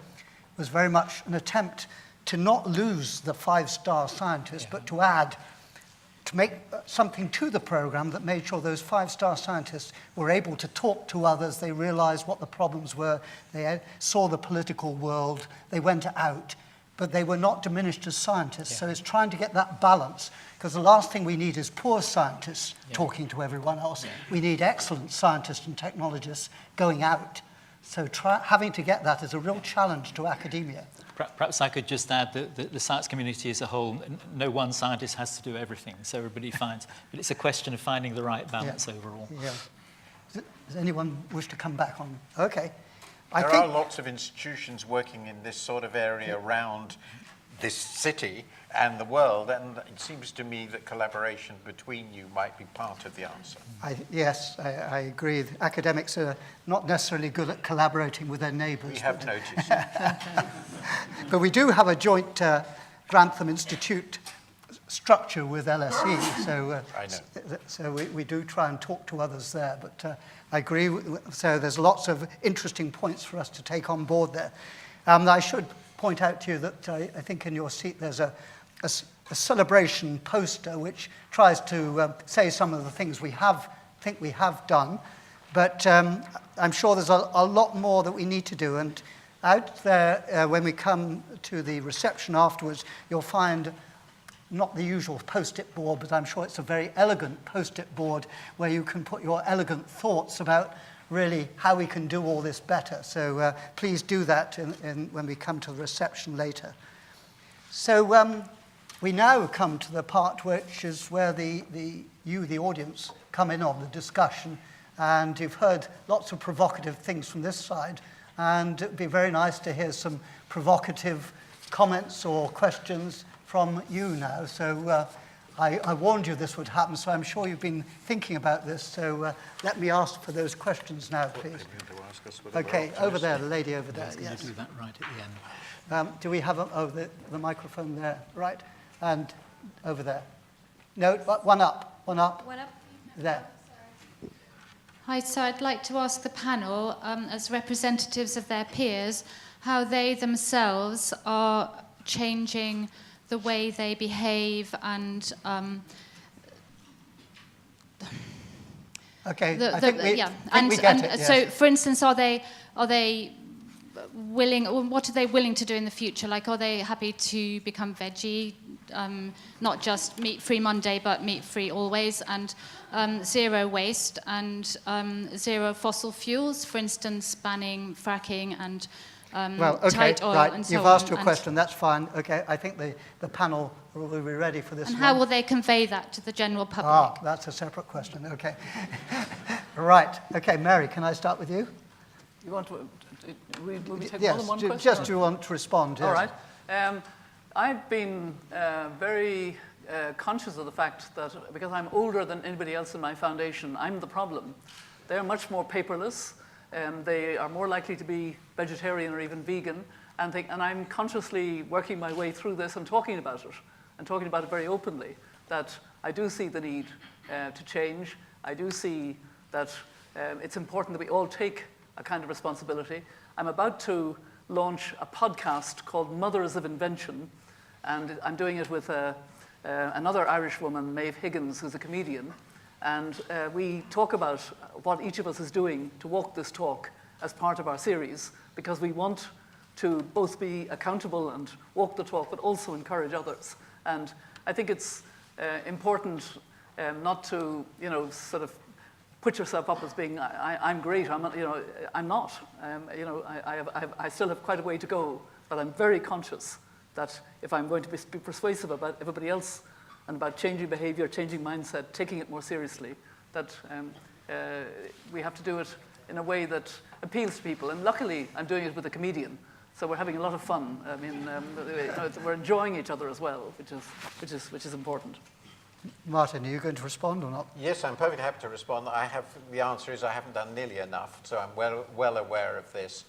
was very much an attempt to not lose the 5-star scientists, but to make something to the program that made sure those 5-star scientists were able to talk to others, they realized what the problems were, they saw the political world, they went out, but they were not diminished as scientists. So it's trying to get that balance, because the last thing we need is poor scientists talking to everyone else. We need excellent scientists and technologists going out. So having to get that is a real challenge to academia. Perhaps I could just add that the science community as a whole, no one scientist has to do everything, so everybody finds. But it's a question of finding the right balance overall. Yeah. Does anyone wish to come back on? Okay. There are lots of institutions working in this sort of area around this city and the world, and it seems to me that collaboration between you might be part of the answer. Yes, I agree. Academics are not necessarily good at collaborating with their neighbours. We have noticed. But we do have a joint Grantham Institute structure with LSE, so I know. So we do try and talk to others there. But I agree. So there's lots of interesting points for us to take on board there. I should point out to you that I think in your seat there's a celebration poster which tries to say some of the things we think we have done, but I'm sure there's a lot more that we need to do. And out there, when we come to the reception afterwards, you'll find not the usual post-it board, but I'm sure it's a very elegant post-it board where you can put your elegant thoughts about really how we can do all this better. So please do that when we come to the reception later. So we now come to the part which is where the audience, come in on the discussion. And you've heard lots of provocative things from this side. And it'd be very nice to hear some provocative comments or questions from you now. So I warned you this would happen, so I'm sure you've been thinking about this. So let me ask for those questions now, please. Okay, over there, the lady over there. Yes. Do that right at the end. Do we have the microphone there? Right, and over there. No, one up. One up? There. Hi, so I'd like to ask the panel, as representatives of their peers, how they themselves are changing the way they behave and okay, I think we get it. Yes. So, for instance, are they willing? What are they willing to do in the future? Like, are they happy to become veggie not just meat-free Monday, but meat-free always, and zero waste and zero fossil fuels, for instance, banning fracking and Well, okay, tight oil right. and so You've on. asked your question, that's fine. Okay, I think the panel will be ready for this And one. how will they convey that to the general public? Ah, that's a separate question, okay. Right, okay, Mary, can I start with you? You want to, will we take more Yes, than one question? just do you want to respond? All Yes. right. I've been very conscious of the fact that because I'm older than anybody else in my foundation, I'm the problem. They're much more paperless. They are more likely to be vegetarian or even vegan. And I'm consciously working my way through this and talking about it very openly, that I do see the need to change. I do see that it's important that we all take a kind of responsibility. I'm about to launch a podcast called Mothers of Invention, and I'm doing it with another Irish woman, Maeve Higgins, who's a comedian, and we talk about what each of us is doing to walk this talk as part of our series, because we want to both be accountable and walk the talk, but also encourage others. And I think it's important not to, sort of put yourself up as being, I'm great, I'm not. I still have quite a way to go, but I'm very conscious that if I'm going to be persuasive about everybody else and about changing behavior, changing mindset, taking it more seriously, that we have to do it in a way that appeals to people. And luckily, I'm doing it with a comedian, so we're having a lot of fun. I mean, we're enjoying each other as well, which is important. Martin, are you going to respond or not? Yes, I'm perfectly happy to respond. The answer is I haven't done nearly enough, so I'm well aware of this.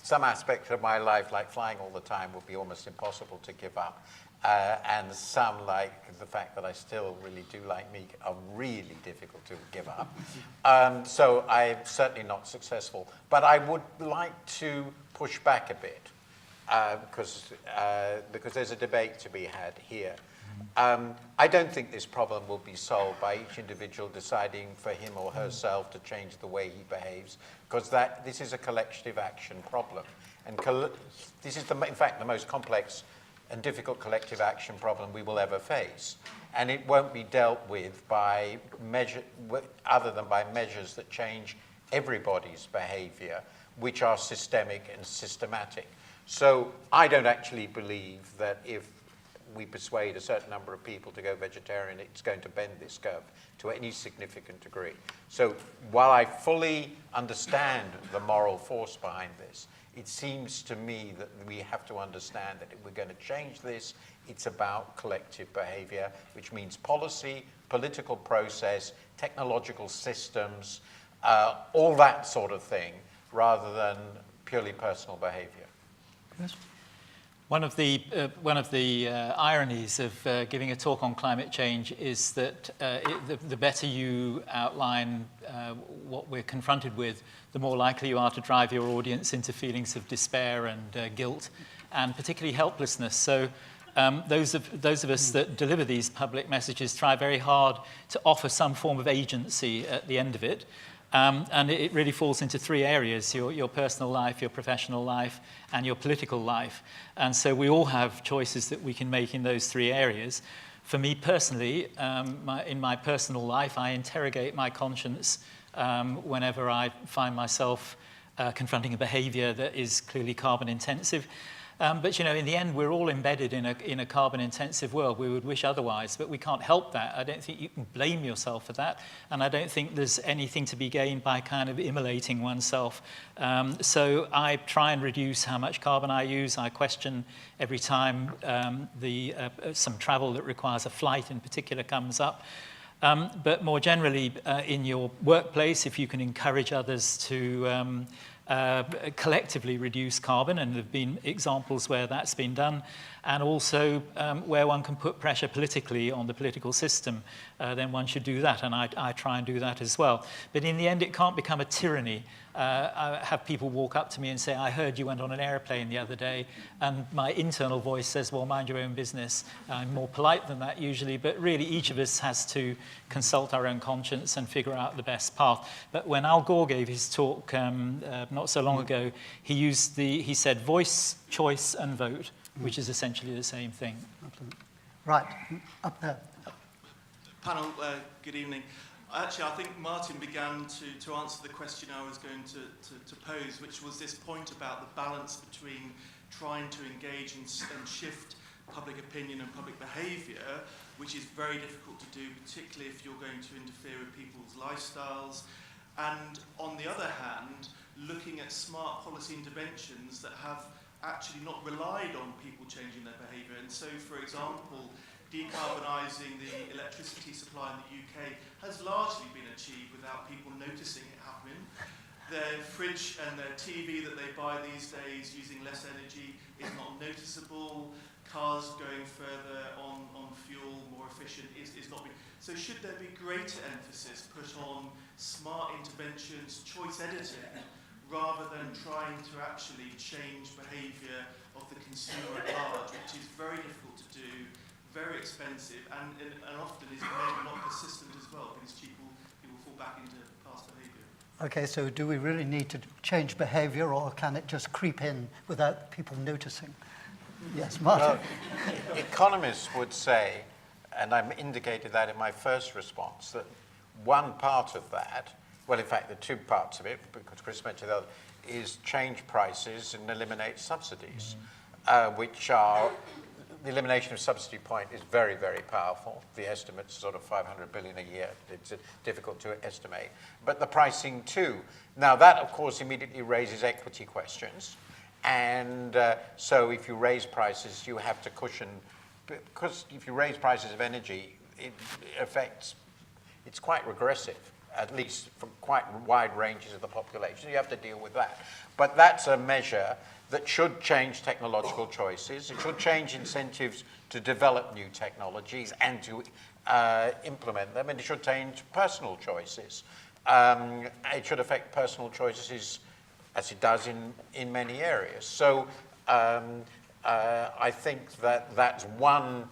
Some aspects of my life, like flying all the time, would be almost impossible to give up. And some, like the fact that I still really do like meat, are really difficult to give up. So I'm certainly not successful. But I would like to push back a bit, because there's a debate to be had here. I don't think this problem will be solved by each individual deciding for him or herself to change the way he behaves, because this is a collective action problem. And this is, in fact, the most complex and difficult collective action problem we will ever face. And it won't be dealt with by other than by measures that change everybody's behavior, which are systemic and systematic. So I don't actually believe that if we persuade a certain number of people to go vegetarian, it's going to bend this curve to any significant degree. So while I fully understand the moral force behind this, it seems to me that we have to understand that if we're going to change this, it's about collective behavior, which means policy, political process, technological systems, all that sort of thing, rather than purely personal behavior. Yes. One of the ironies of giving a talk on climate change is that the better you outline what we're confronted with, the more likely you are to drive your audience into feelings of despair and guilt, and particularly helplessness. So those of us that deliver these public messages try very hard to offer some form of agency at the end of it. And it really falls into three areas: your personal life, your professional life, and your political life. And so we all have choices that we can make in those three areas. For me personally, in my personal life, I interrogate my conscience whenever I find myself confronting a behavior that is clearly carbon intensive. But in the end, we're all embedded in a carbon-intensive world. We would wish otherwise, but we can't help that. I don't think you can blame yourself for that, and I don't think there's anything to be gained by kind of immolating oneself. So I try and reduce how much carbon I use. I question every time some travel that requires a flight in particular comes up. But more generally, in your workplace, if you can encourage others to collectively reduce carbon, and there have been examples where that's been done, and also where one can put pressure politically on the political system, then one should do that, and I try and do that as well. But in the end, it can't become a tyranny. I have people walk up to me and say, I heard you went on an airplane the other day, and my internal voice says, well, mind your own business. I'm more polite than that usually, but really each of us has to consult our own conscience and figure out the best path. But when Al Gore gave his talk not so long ago, he said voice, choice, and vote. which is essentially the same thing. Absolutely. Right, up there. Panel, good evening. Actually, I think Martin began to answer the question I was going to pose, which was this point about the balance between trying to engage and shift public opinion and public behaviour, which is very difficult to do, particularly if you're going to interfere with people's lifestyles. And on the other hand, looking at smart policy interventions that have actually not relied on people changing their behaviour. And so, for example, decarbonising the electricity supply in the UK has largely been achieved without people noticing it happening. Their fridge and their TV that they buy these days using less energy is not noticeable. Cars going further on fuel, more efficient, is not being. So should there be greater emphasis put on smart interventions, choice editing, rather than trying to actually change behaviour of the consumer at large, which is very difficult to do, very expensive, and often is maybe not persistent as well, because people fall back into past behaviour. Okay, so do we really need to change behaviour, or can it just creep in without people noticing? Yes, Martin. Well, economists would say, and I indicated that in my first response, that one part of that, well, in fact, the two parts of it, because Chris mentioned the other, is change prices and eliminate subsidies, which are, the elimination of subsidy point is very, very powerful. The estimate's sort of 500 billion a year. It's difficult to estimate. But the pricing too. Now that, of course, immediately raises equity questions. And so if you raise prices, you have to cushion, because if you raise prices of energy, it affects, it's quite regressive, at least for quite wide ranges of the population. You have to deal with that. But that's a measure that should change technological choices. It should change incentives to develop new technologies and to implement them. And it should change personal choices. It should affect personal choices as it does in many areas. So I think that that's one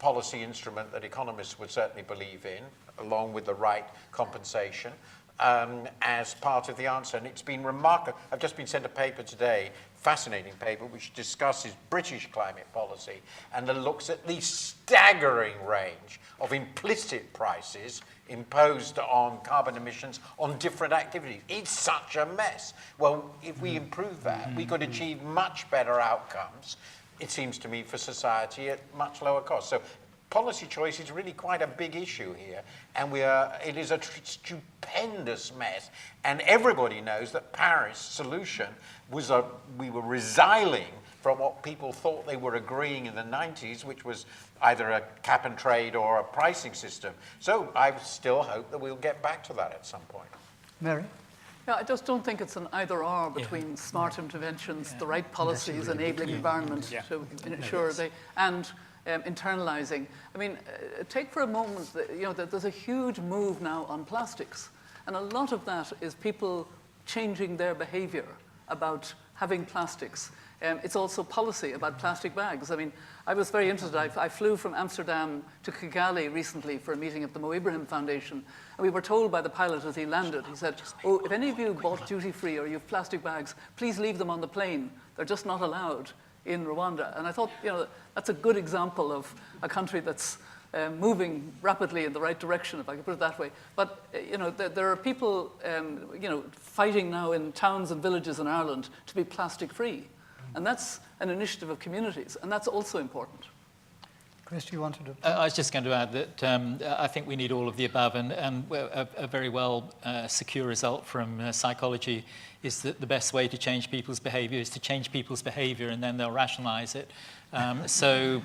policy instrument that economists would certainly believe in, along with the right compensation, as part of the answer. And it's been remarkable. I've just been sent a paper today, fascinating paper, which discusses British climate policy and looks at the staggering range of implicit prices imposed on carbon emissions on different activities. It's such a mess. Well, if we improve that, we could achieve much better outcomes, it seems to me, for society at much lower cost. So policy choice is really quite a big issue here, and it is a stupendous mess. And everybody knows that Paris' solution was we were resiling from what people thought they were agreeing in the 90s, which was either a cap and trade or a pricing system. So I still hope that we'll get back to that at some point. Mary? Yeah, I just don't think it's an either-or between smart interventions, the right policies, enabling environment to ensure and internalizing. I mean, take for a moment, that there's a huge move now on plastics. And a lot of that is people changing their behavior about having plastics. It's also policy about plastic bags. I mean, I was very interested. I flew from Amsterdam to Kigali recently for a meeting at the Mo Ibrahim Foundation. And we were told by the pilot as he landed, he said, oh, if any of you bought duty-free or you have plastic bags, please leave them on the plane. They're just not allowed in Rwanda. And I thought, that's a good example of a country that's moving rapidly in the right direction, if I could put it that way. But, there are people, fighting now in towns and villages in Ireland to be plastic-free. And that's an initiative of communities, and that's also important. Chris, you wanted to... I was just going to add that I think we need all of the above, and a very well secure result from psychology is that the best way to change people's behavior is to change people's behavior, and then they'll rationalize it. Rather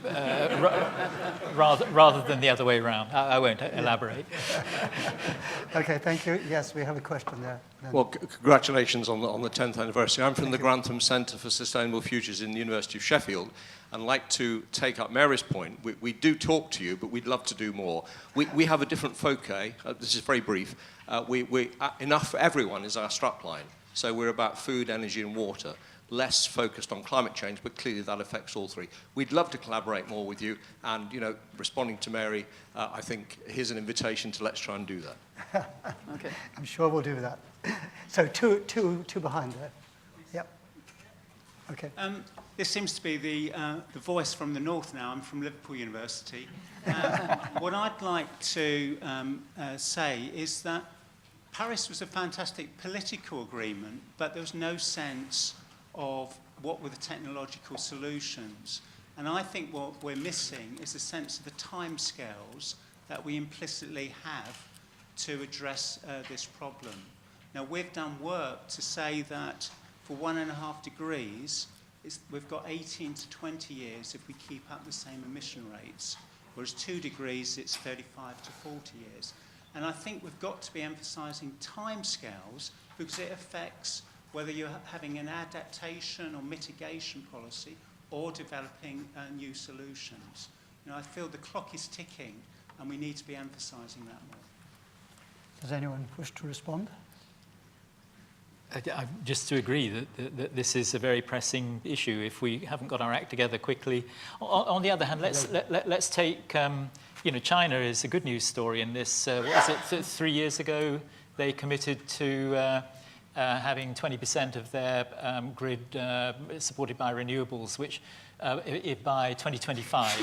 than the other way around. I won't elaborate. Okay, thank you. Yes, we have a question there. Well, congratulations on the 10th anniversary. I'm from the Grantham Centre for Sustainable Futures in the University of Sheffield, and like to take up Mary's point. We do talk to you, but we'd love to do more. We have a different focus. This is very brief. Enough for everyone is our strapline. So we're about food, energy, and water. Less focused on climate change, but clearly that affects all three. We'd love to collaborate more with you, and responding to Mary, I think here's an invitation to let's try and do that. Okay, I'm sure we'll do that. So two behind there. Yep. Okay. this seems to be the voice from the north now. I'm from Liverpool University. What I'd like to say is that Paris was a fantastic political agreement, but there was no sense of what were the technological solutions. And I think what we're missing is a sense of the timescales that we implicitly have to address this problem. Now, we've done work to say that for 1.5 degrees, we've got 18 to 20 years if we keep up the same emission rates, whereas 2 degrees, it's 35 to 40 years. And I think we've got to be emphasising timescales because it affects whether you're having an adaptation or mitigation policy or developing new solutions. You know, I feel the clock is ticking and we need to be emphasising that more. Does anyone wish to respond? Just to agree that this is a very pressing issue if we haven't got our act together quickly. On the other hand, let's take, you know, China is a good news story in this. What was it, 3 years ago, they committed to having 20% of their grid supported by renewables, which by 2025.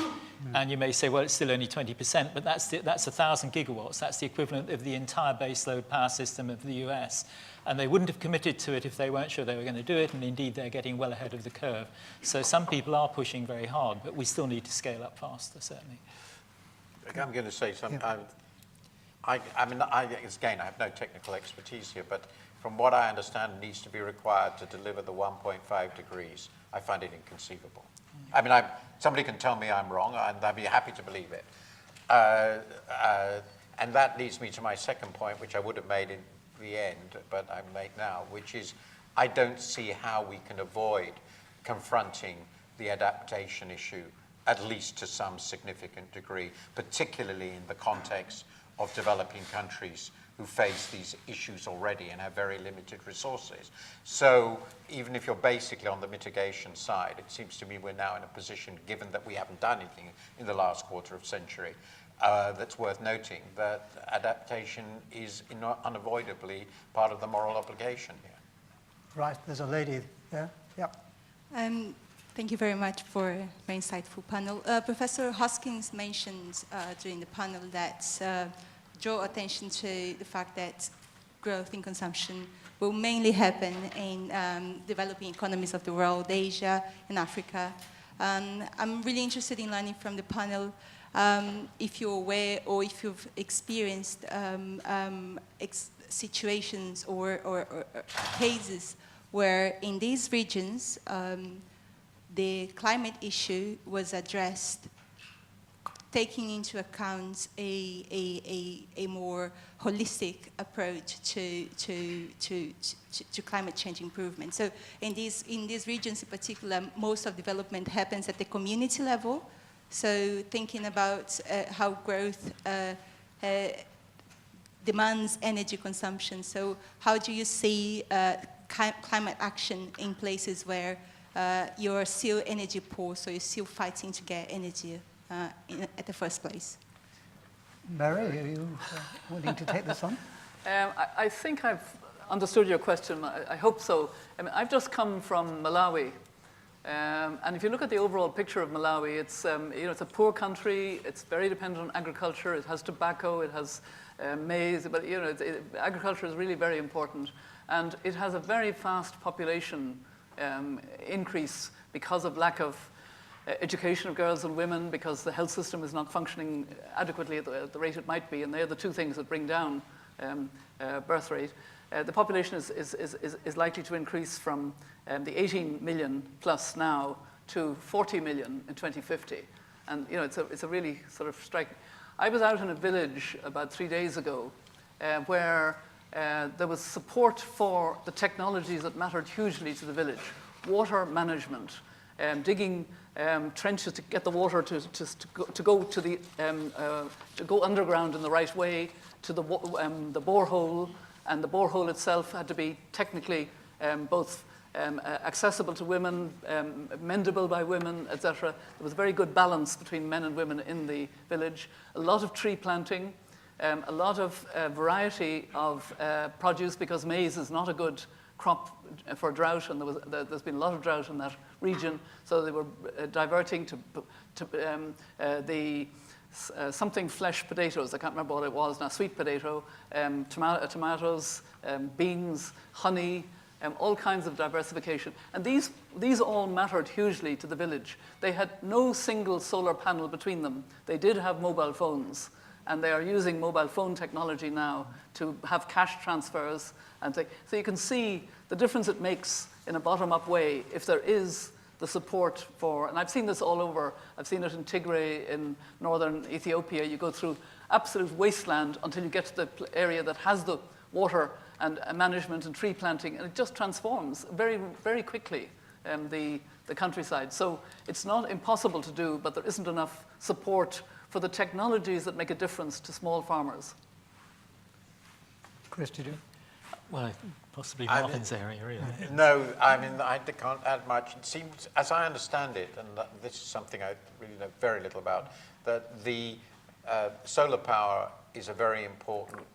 And you may say, well, it's still only 20%, but that's 1,000 gigawatts. That's the equivalent of the entire baseload power system of the US. And they wouldn't have committed to it if they weren't sure they were going to do it, and indeed they're getting well ahead of the curve. So some people are pushing very hard, but we still need to scale up faster, certainly. I'm going to say something. Yeah. Again, I have no technical expertise here, but from what I understand needs to be required to deliver the 1.5 degrees, I find it inconceivable. I mean, somebody can tell me I'm wrong, and I'd be happy to believe it. And that leads me to my second point, which I would have made in the end, but I make now, which is I don't see how we can avoid confronting the adaptation issue, at least to some significant degree, particularly in the context of developing countries who face these issues already and have very limited resources. So even if you're basically on the mitigation side, it seems to me we're now in a position, given that we haven't done anything in the last quarter of century, that's worth noting that adaptation is unavoidably part of the moral obligation here. Right, there's a lady there. Yeah. Thank you very much for a very insightful panel. Professor Hoskins mentioned during the panel that draw attention to the fact that growth in consumption will mainly happen in developing economies of the world, Asia and Africa. I'm really interested in learning from the panel if you're aware or if you've experienced situations or cases where in these regions the climate issue was addressed taking into account a more holistic approach to climate change improvement. So in these regions in particular, most of development happens at the community level. So thinking about how growth demands energy consumption. So how do you see climate action in places where you're still energy poor, so you're still fighting to get energy at the first place? Mary, are you willing to take this on? I think I've understood your question. I hope so. I mean, I've just come from Malawi. And if you look at the overall picture of Malawi, it's, it's a poor country. It's very dependent on agriculture. It has tobacco. It has maize. But, agriculture is really very important. And it has a very fast population increase because of lack of education of girls and women, because the health system is not functioning adequately at the rate it might be, and they're the two things that bring down birth rate. The population is likely to increase from the 18 million plus now to 40 million in 2050. And it's a really sort of striking. I was out in a village about 3 days ago where there was support for the technologies that mattered hugely to the village. Water management, digging trenches to get the water to go underground in the right way, to the borehole, and the borehole itself had to be technically both accessible to women, mendable by women, etc. There was a very good balance between men and women in the village. A lot of tree planting, a lot of variety of produce, because maize is not a good crop for drought, and there's been a lot of drought in that region, so they were diverting to something flesh potatoes. I can't remember what it was now. Sweet potato, tomatoes, beans, honey, all kinds of diversification. And these all mattered hugely to the village. They had no single solar panel between them. They did have mobile phones, and they are using mobile phone technology now to have cash transfers. So you can see the difference it makes in a bottom-up way if there is the support for, and I've seen this all over. I've seen it in Tigray in northern Ethiopia. You go through absolute wasteland until you get to the area that has the water and management and tree planting, and it just transforms very, very quickly the countryside. So it's not impossible to do, but there isn't enough support for the technologies that make a difference to small farmers. Chris, did you? Well, possibly Martin's area, really. No, I mean, I can't add much. It seems, as I understand it, and this is something I really know very little about, that the solar power is a very important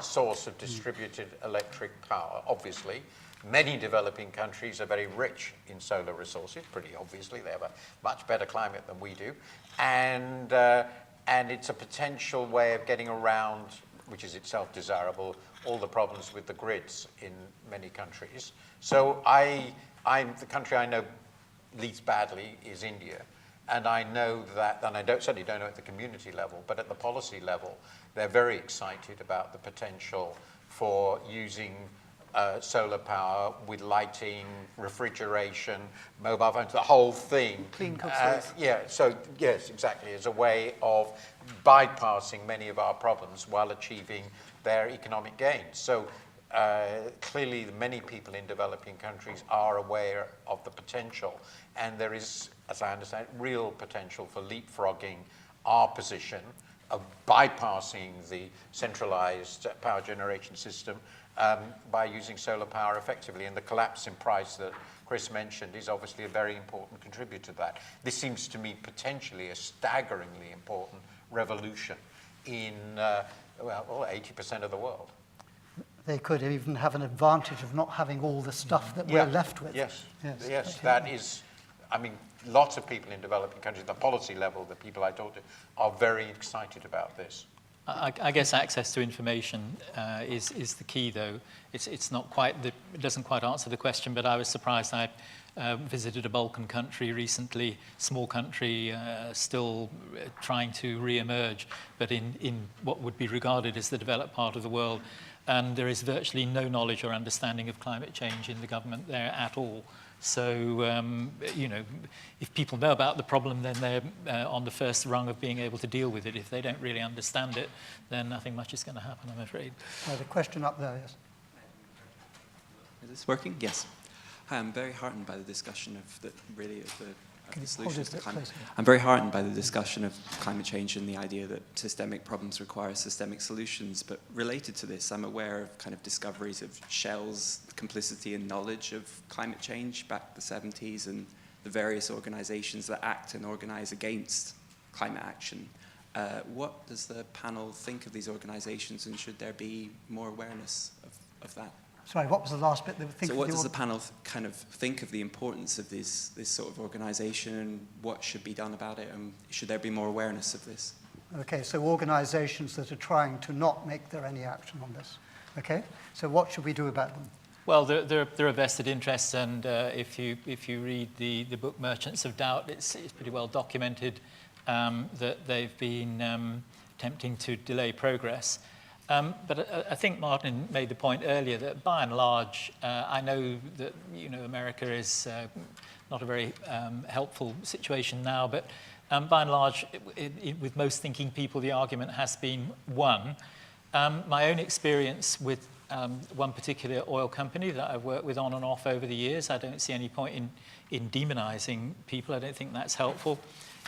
source of distributed electric power, obviously. Many developing countries are very rich in solar resources, pretty obviously. They have a much better climate than we do. And it's a potential way of getting around, which is itself desirable, all the problems with the grids in many countries. So the country I know least badly is India. And I know that, and I certainly don't know at the community level, but at the policy level, they're very excited about the potential for using solar power with lighting, refrigeration, mobile phones, the whole thing. Clean cookspace. Yeah, so yes, exactly, as a way of bypassing many of our problems while achieving their economic gains. So clearly many people in developing countries are aware of the potential, and there is, as I understand it, real potential for leapfrogging our position of bypassing the centralized power generation system by using solar power effectively. And the collapse in price that Chris mentioned is obviously a very important contributor to that. This seems to me potentially a staggeringly important revolution in, 80% of the world. They could even have an advantage of not having all the stuff that we're left with. Yes, that is, I mean, lots of people in developing countries, at the policy level, the people I talk to, are very excited about this. I guess access to information is the key, though. It's not quite it doesn't quite answer the question, but I was surprised. I visited a Balkan country recently, small country, still trying to re-emerge, but in what would be regarded as the developed part of the world. And there is virtually no knowledge or understanding of climate change in the government there at all. So, if people know about the problem, then they're on the first rung of being able to deal with it. If they don't really understand it, then nothing much is going to happen, I'm afraid. The question up there, yes. Is this working? Yes. Hi, I'm very heartened by the discussion of the solutions to climate. I'm very heartened by the discussion of climate change and the idea that systemic problems require systemic solutions. But related to this, I'm aware of kind of discoveries of Shell's complicity and knowledge of climate change back in the 70s, and the various organizations that act and organize against climate action. What does the panel think of these organizations, and should there be more awareness of that? Sorry, what was the last bit? So what does the panel kind of think of the importance of this sort of organization, and what should be done about it, and should there be more awareness of this? Okay, so organizations that are trying to not make there any action on this. Okay, so what should we do about them? Well, there are vested interests, and if you read the book Merchants of Doubt, it's pretty well documented that they've been attempting to delay progress. But I think Martin made the point earlier that by and large, I know that America is not a very helpful situation now, but by and large, with most thinking people, the argument has been won. My own experience with one particular oil company that I've worked with on and off over the years, I don't see any point in demonizing people. I don't think that's helpful.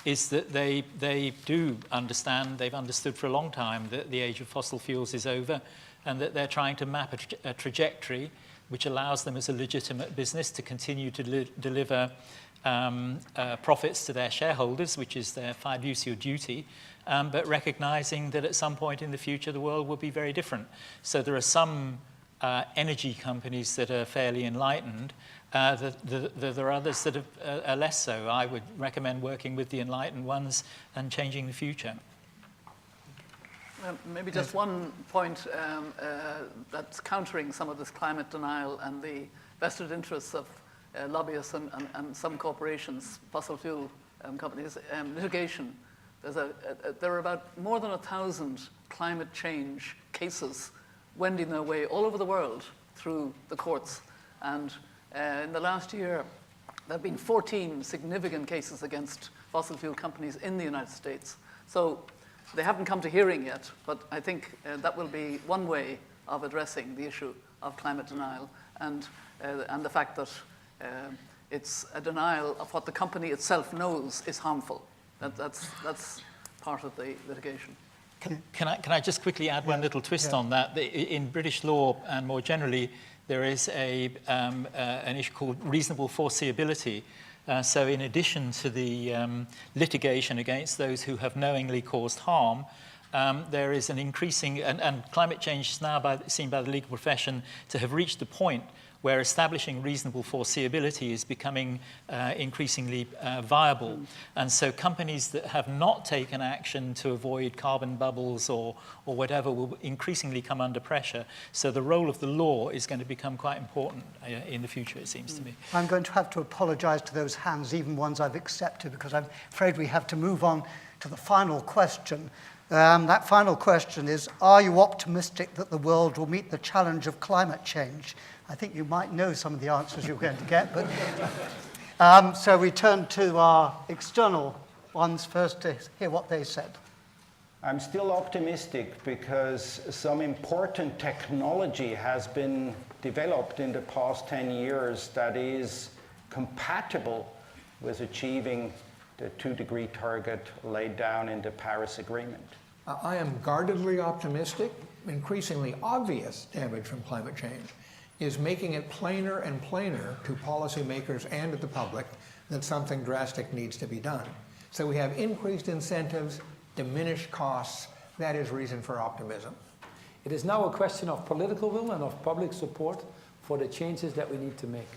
Is that they do understand, they've understood for a long time that the age of fossil fuels is over, and that they're trying to map a trajectory which allows them as a legitimate business to continue to deliver profits to their shareholders, which is their fiduciary duty, but recognizing that at some point in the future the world will be very different. So there are some energy companies that are fairly enlightened. There are others that are less so. I would recommend working with the enlightened ones and changing the future. Maybe just one point that's countering some of this climate denial and the vested interests of lobbyists and some corporations, fossil fuel companies, litigation. There are about more than 1,000 climate change cases wending their way all over the world through the courts. And in the last year, there have been 14 significant cases against fossil fuel companies in the United States. So they haven't come to hearing yet, but I think that will be one way of addressing the issue of climate denial and the fact that it's a denial of what the company itself knows is harmful. That's part of the litigation. Can I just quickly add one little twist on that? In British law and more generally, there is an issue called reasonable foreseeability. So in addition to the litigation against those who have knowingly caused harm, there is an increasing, and climate change is now seen by the legal profession to have reached the point where establishing reasonable foreseeability is becoming increasingly viable. And so companies that have not taken action to avoid carbon bubbles or whatever will increasingly come under pressure. So the role of the law is going to become quite important in the future, it seems to me. I'm going to have to apologize to those hands, even ones I've accepted, because I'm afraid we have to move on to the final question. That final question is, are you optimistic that the world will meet the challenge of climate change? I think you might know some of the answers you're going to get, but so we turn to our external ones first to hear what they said. I'm still optimistic because some important technology has been developed in the past 10 years that is compatible with achieving the 2-degree target laid down in the Paris Agreement. I am guardedly optimistic. Increasingly obvious damage from climate change is making it plainer and plainer to policymakers and to the public that something drastic needs to be done. So we have increased incentives, diminished costs. That is reason for optimism. It is now a question of political will and of public support for the changes that we need to make.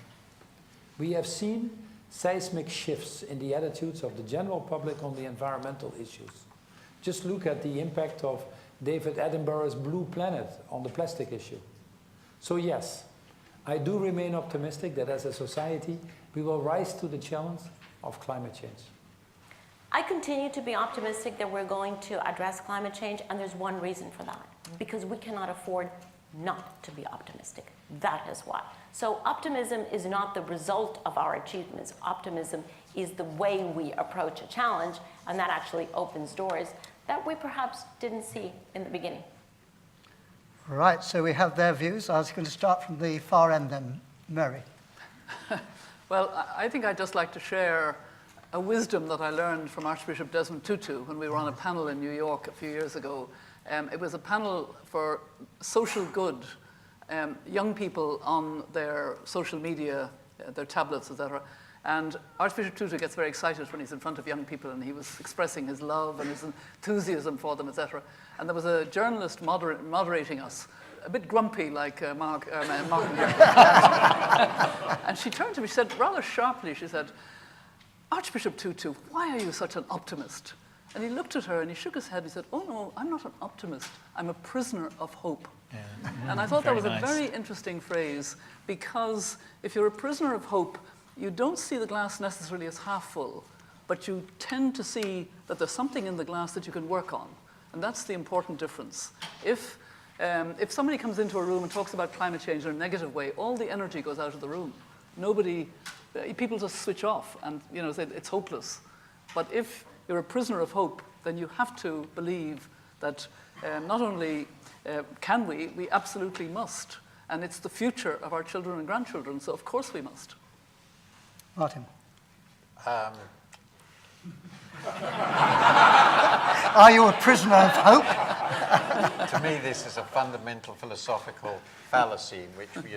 We have seen seismic shifts in the attitudes of the general public on the environmental issues. Just look at the impact of David Attenborough's Blue Planet on the plastic issue. So yes, I do remain optimistic that as a society, we will rise to the challenge of climate change. I continue to be optimistic that we're going to address climate change, and there's one reason for that, because we cannot afford not to be optimistic. That is why. So optimism is not the result of our achievements. Optimism is the way we approach a challenge, and that actually opens doors that we perhaps didn't see in the beginning. Right, so we have their views. I was going to start from the far end then, Mary. Well, I think I'd just like to share a wisdom that I learned from Archbishop Desmond Tutu when we were on a panel in New York a few years ago. It was a panel for social good, young people on their social media, their tablets, etc. And Archbishop Tutu gets very excited when he's in front of young people, and he was expressing his love and his enthusiasm for them, etc. And there was a journalist moderating us, a bit grumpy like Mark. And she turned to me, she said rather sharply, she said, "Archbishop Tutu, why are you such an optimist?" And he looked at her and he shook his head. He said, "Oh no, I'm not an optimist. I'm a prisoner of hope." Yeah. And I thought that was a very interesting phrase, because if you're a prisoner of hope, you don't see the glass necessarily as half full, but you tend to see that there's something in the glass that you can work on. And that's the important difference. If somebody comes into a room and talks about climate change in a negative way, all the energy goes out of the room. People just switch off and say it's hopeless. But if you're a prisoner of hope, then you have to believe that not only can we absolutely must. And it's the future of our children and grandchildren, so of course we must. Martin. Are you a prisoner of hope? To me, this is a fundamental philosophical fallacy in which we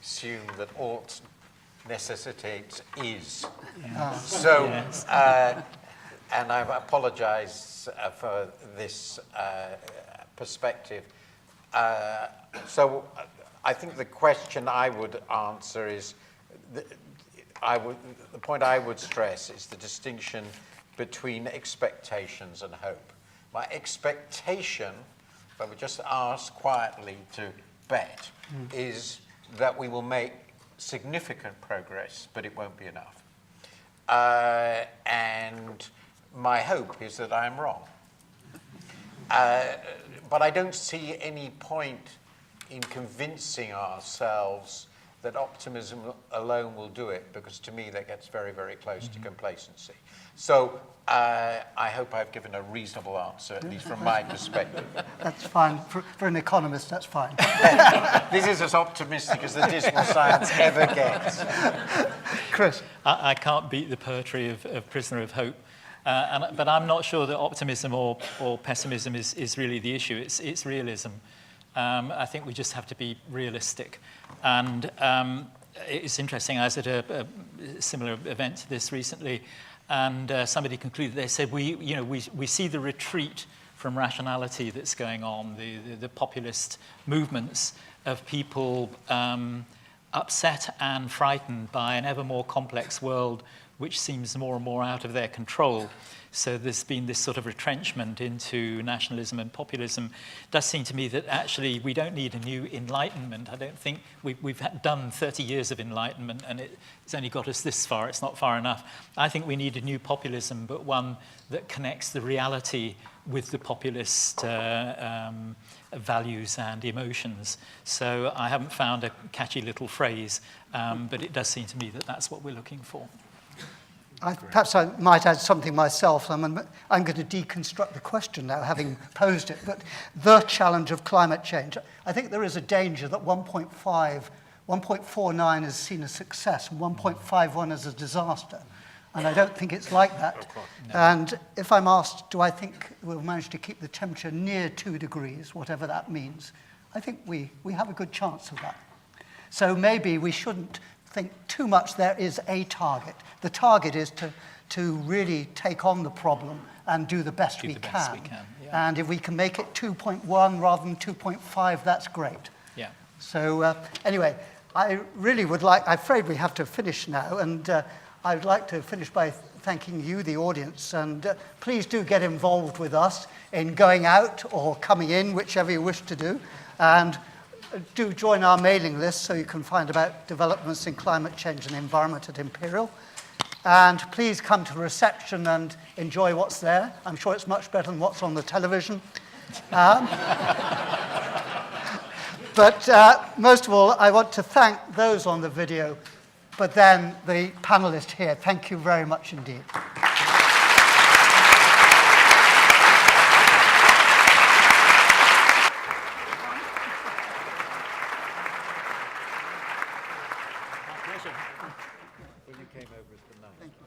assume that ought necessitates is. Yes. So, yes. And I apologize for this perspective. So I think the question I would answer is, the point I would stress is the distinction between expectations and hope. My expectation, if I would just ask quietly to bet, is that we will make significant progress, but it won't be enough. And my hope is that I am wrong. But I don't see any point in convincing ourselves that optimism alone will do it, because to me that gets very, very close to complacency. So I hope I've given a reasonable answer, at least from my perspective. That's fine. For an economist, that's fine. This is as optimistic as the dismal science ever gets. Chris? I can't beat the poetry of Prisoner of Hope. But I'm not sure that optimism or pessimism is really the issue. It's realism. I think we just have to be realistic. And it's interesting, I was at a similar event to this recently, and somebody concluded, they said, we see the retreat from rationality that's going on, the populist movements of people upset and frightened by an ever more complex world which seems more and more out of their control. So there's been this sort of retrenchment into nationalism and populism. It does seem to me that actually we don't need a new enlightenment. I don't think we've done 30 years of enlightenment and it's only got us this far. It's not far enough. I think we need a new populism, but one that connects the reality with the populist values and emotions. So I haven't found a catchy little phrase, but it does seem to me that that's what we're looking for. Perhaps I might add something myself. I'm going to deconstruct the question now, having posed it. But the challenge of climate change, I think there is a danger that 1.49 is seen as success and 1.51 as a disaster. And I don't think it's like that. No. And if I'm asked, do I think we'll manage to keep the temperature near 2 degrees, whatever that means, I think we have a good chance of that. So maybe we shouldn't think too much there is a target. The target is to really take on the problem and do the best we can. Yeah. And if we can make it 2.1 rather than 2.5, that's great. Yeah. So anyway, I really would like, I'm afraid we have to finish now, and I'd like to finish by thanking you, the audience, and please do get involved with us in going out or coming in, whichever you wish to do. And do join our mailing list so you can find about developments in climate change and environment at Imperial. And please come to reception and enjoy what's there. I'm sure it's much better than what's on the television. But most of all, I want to thank those on the video, but then the panelists here. Thank you very much indeed. When you came over as the night. Thank you.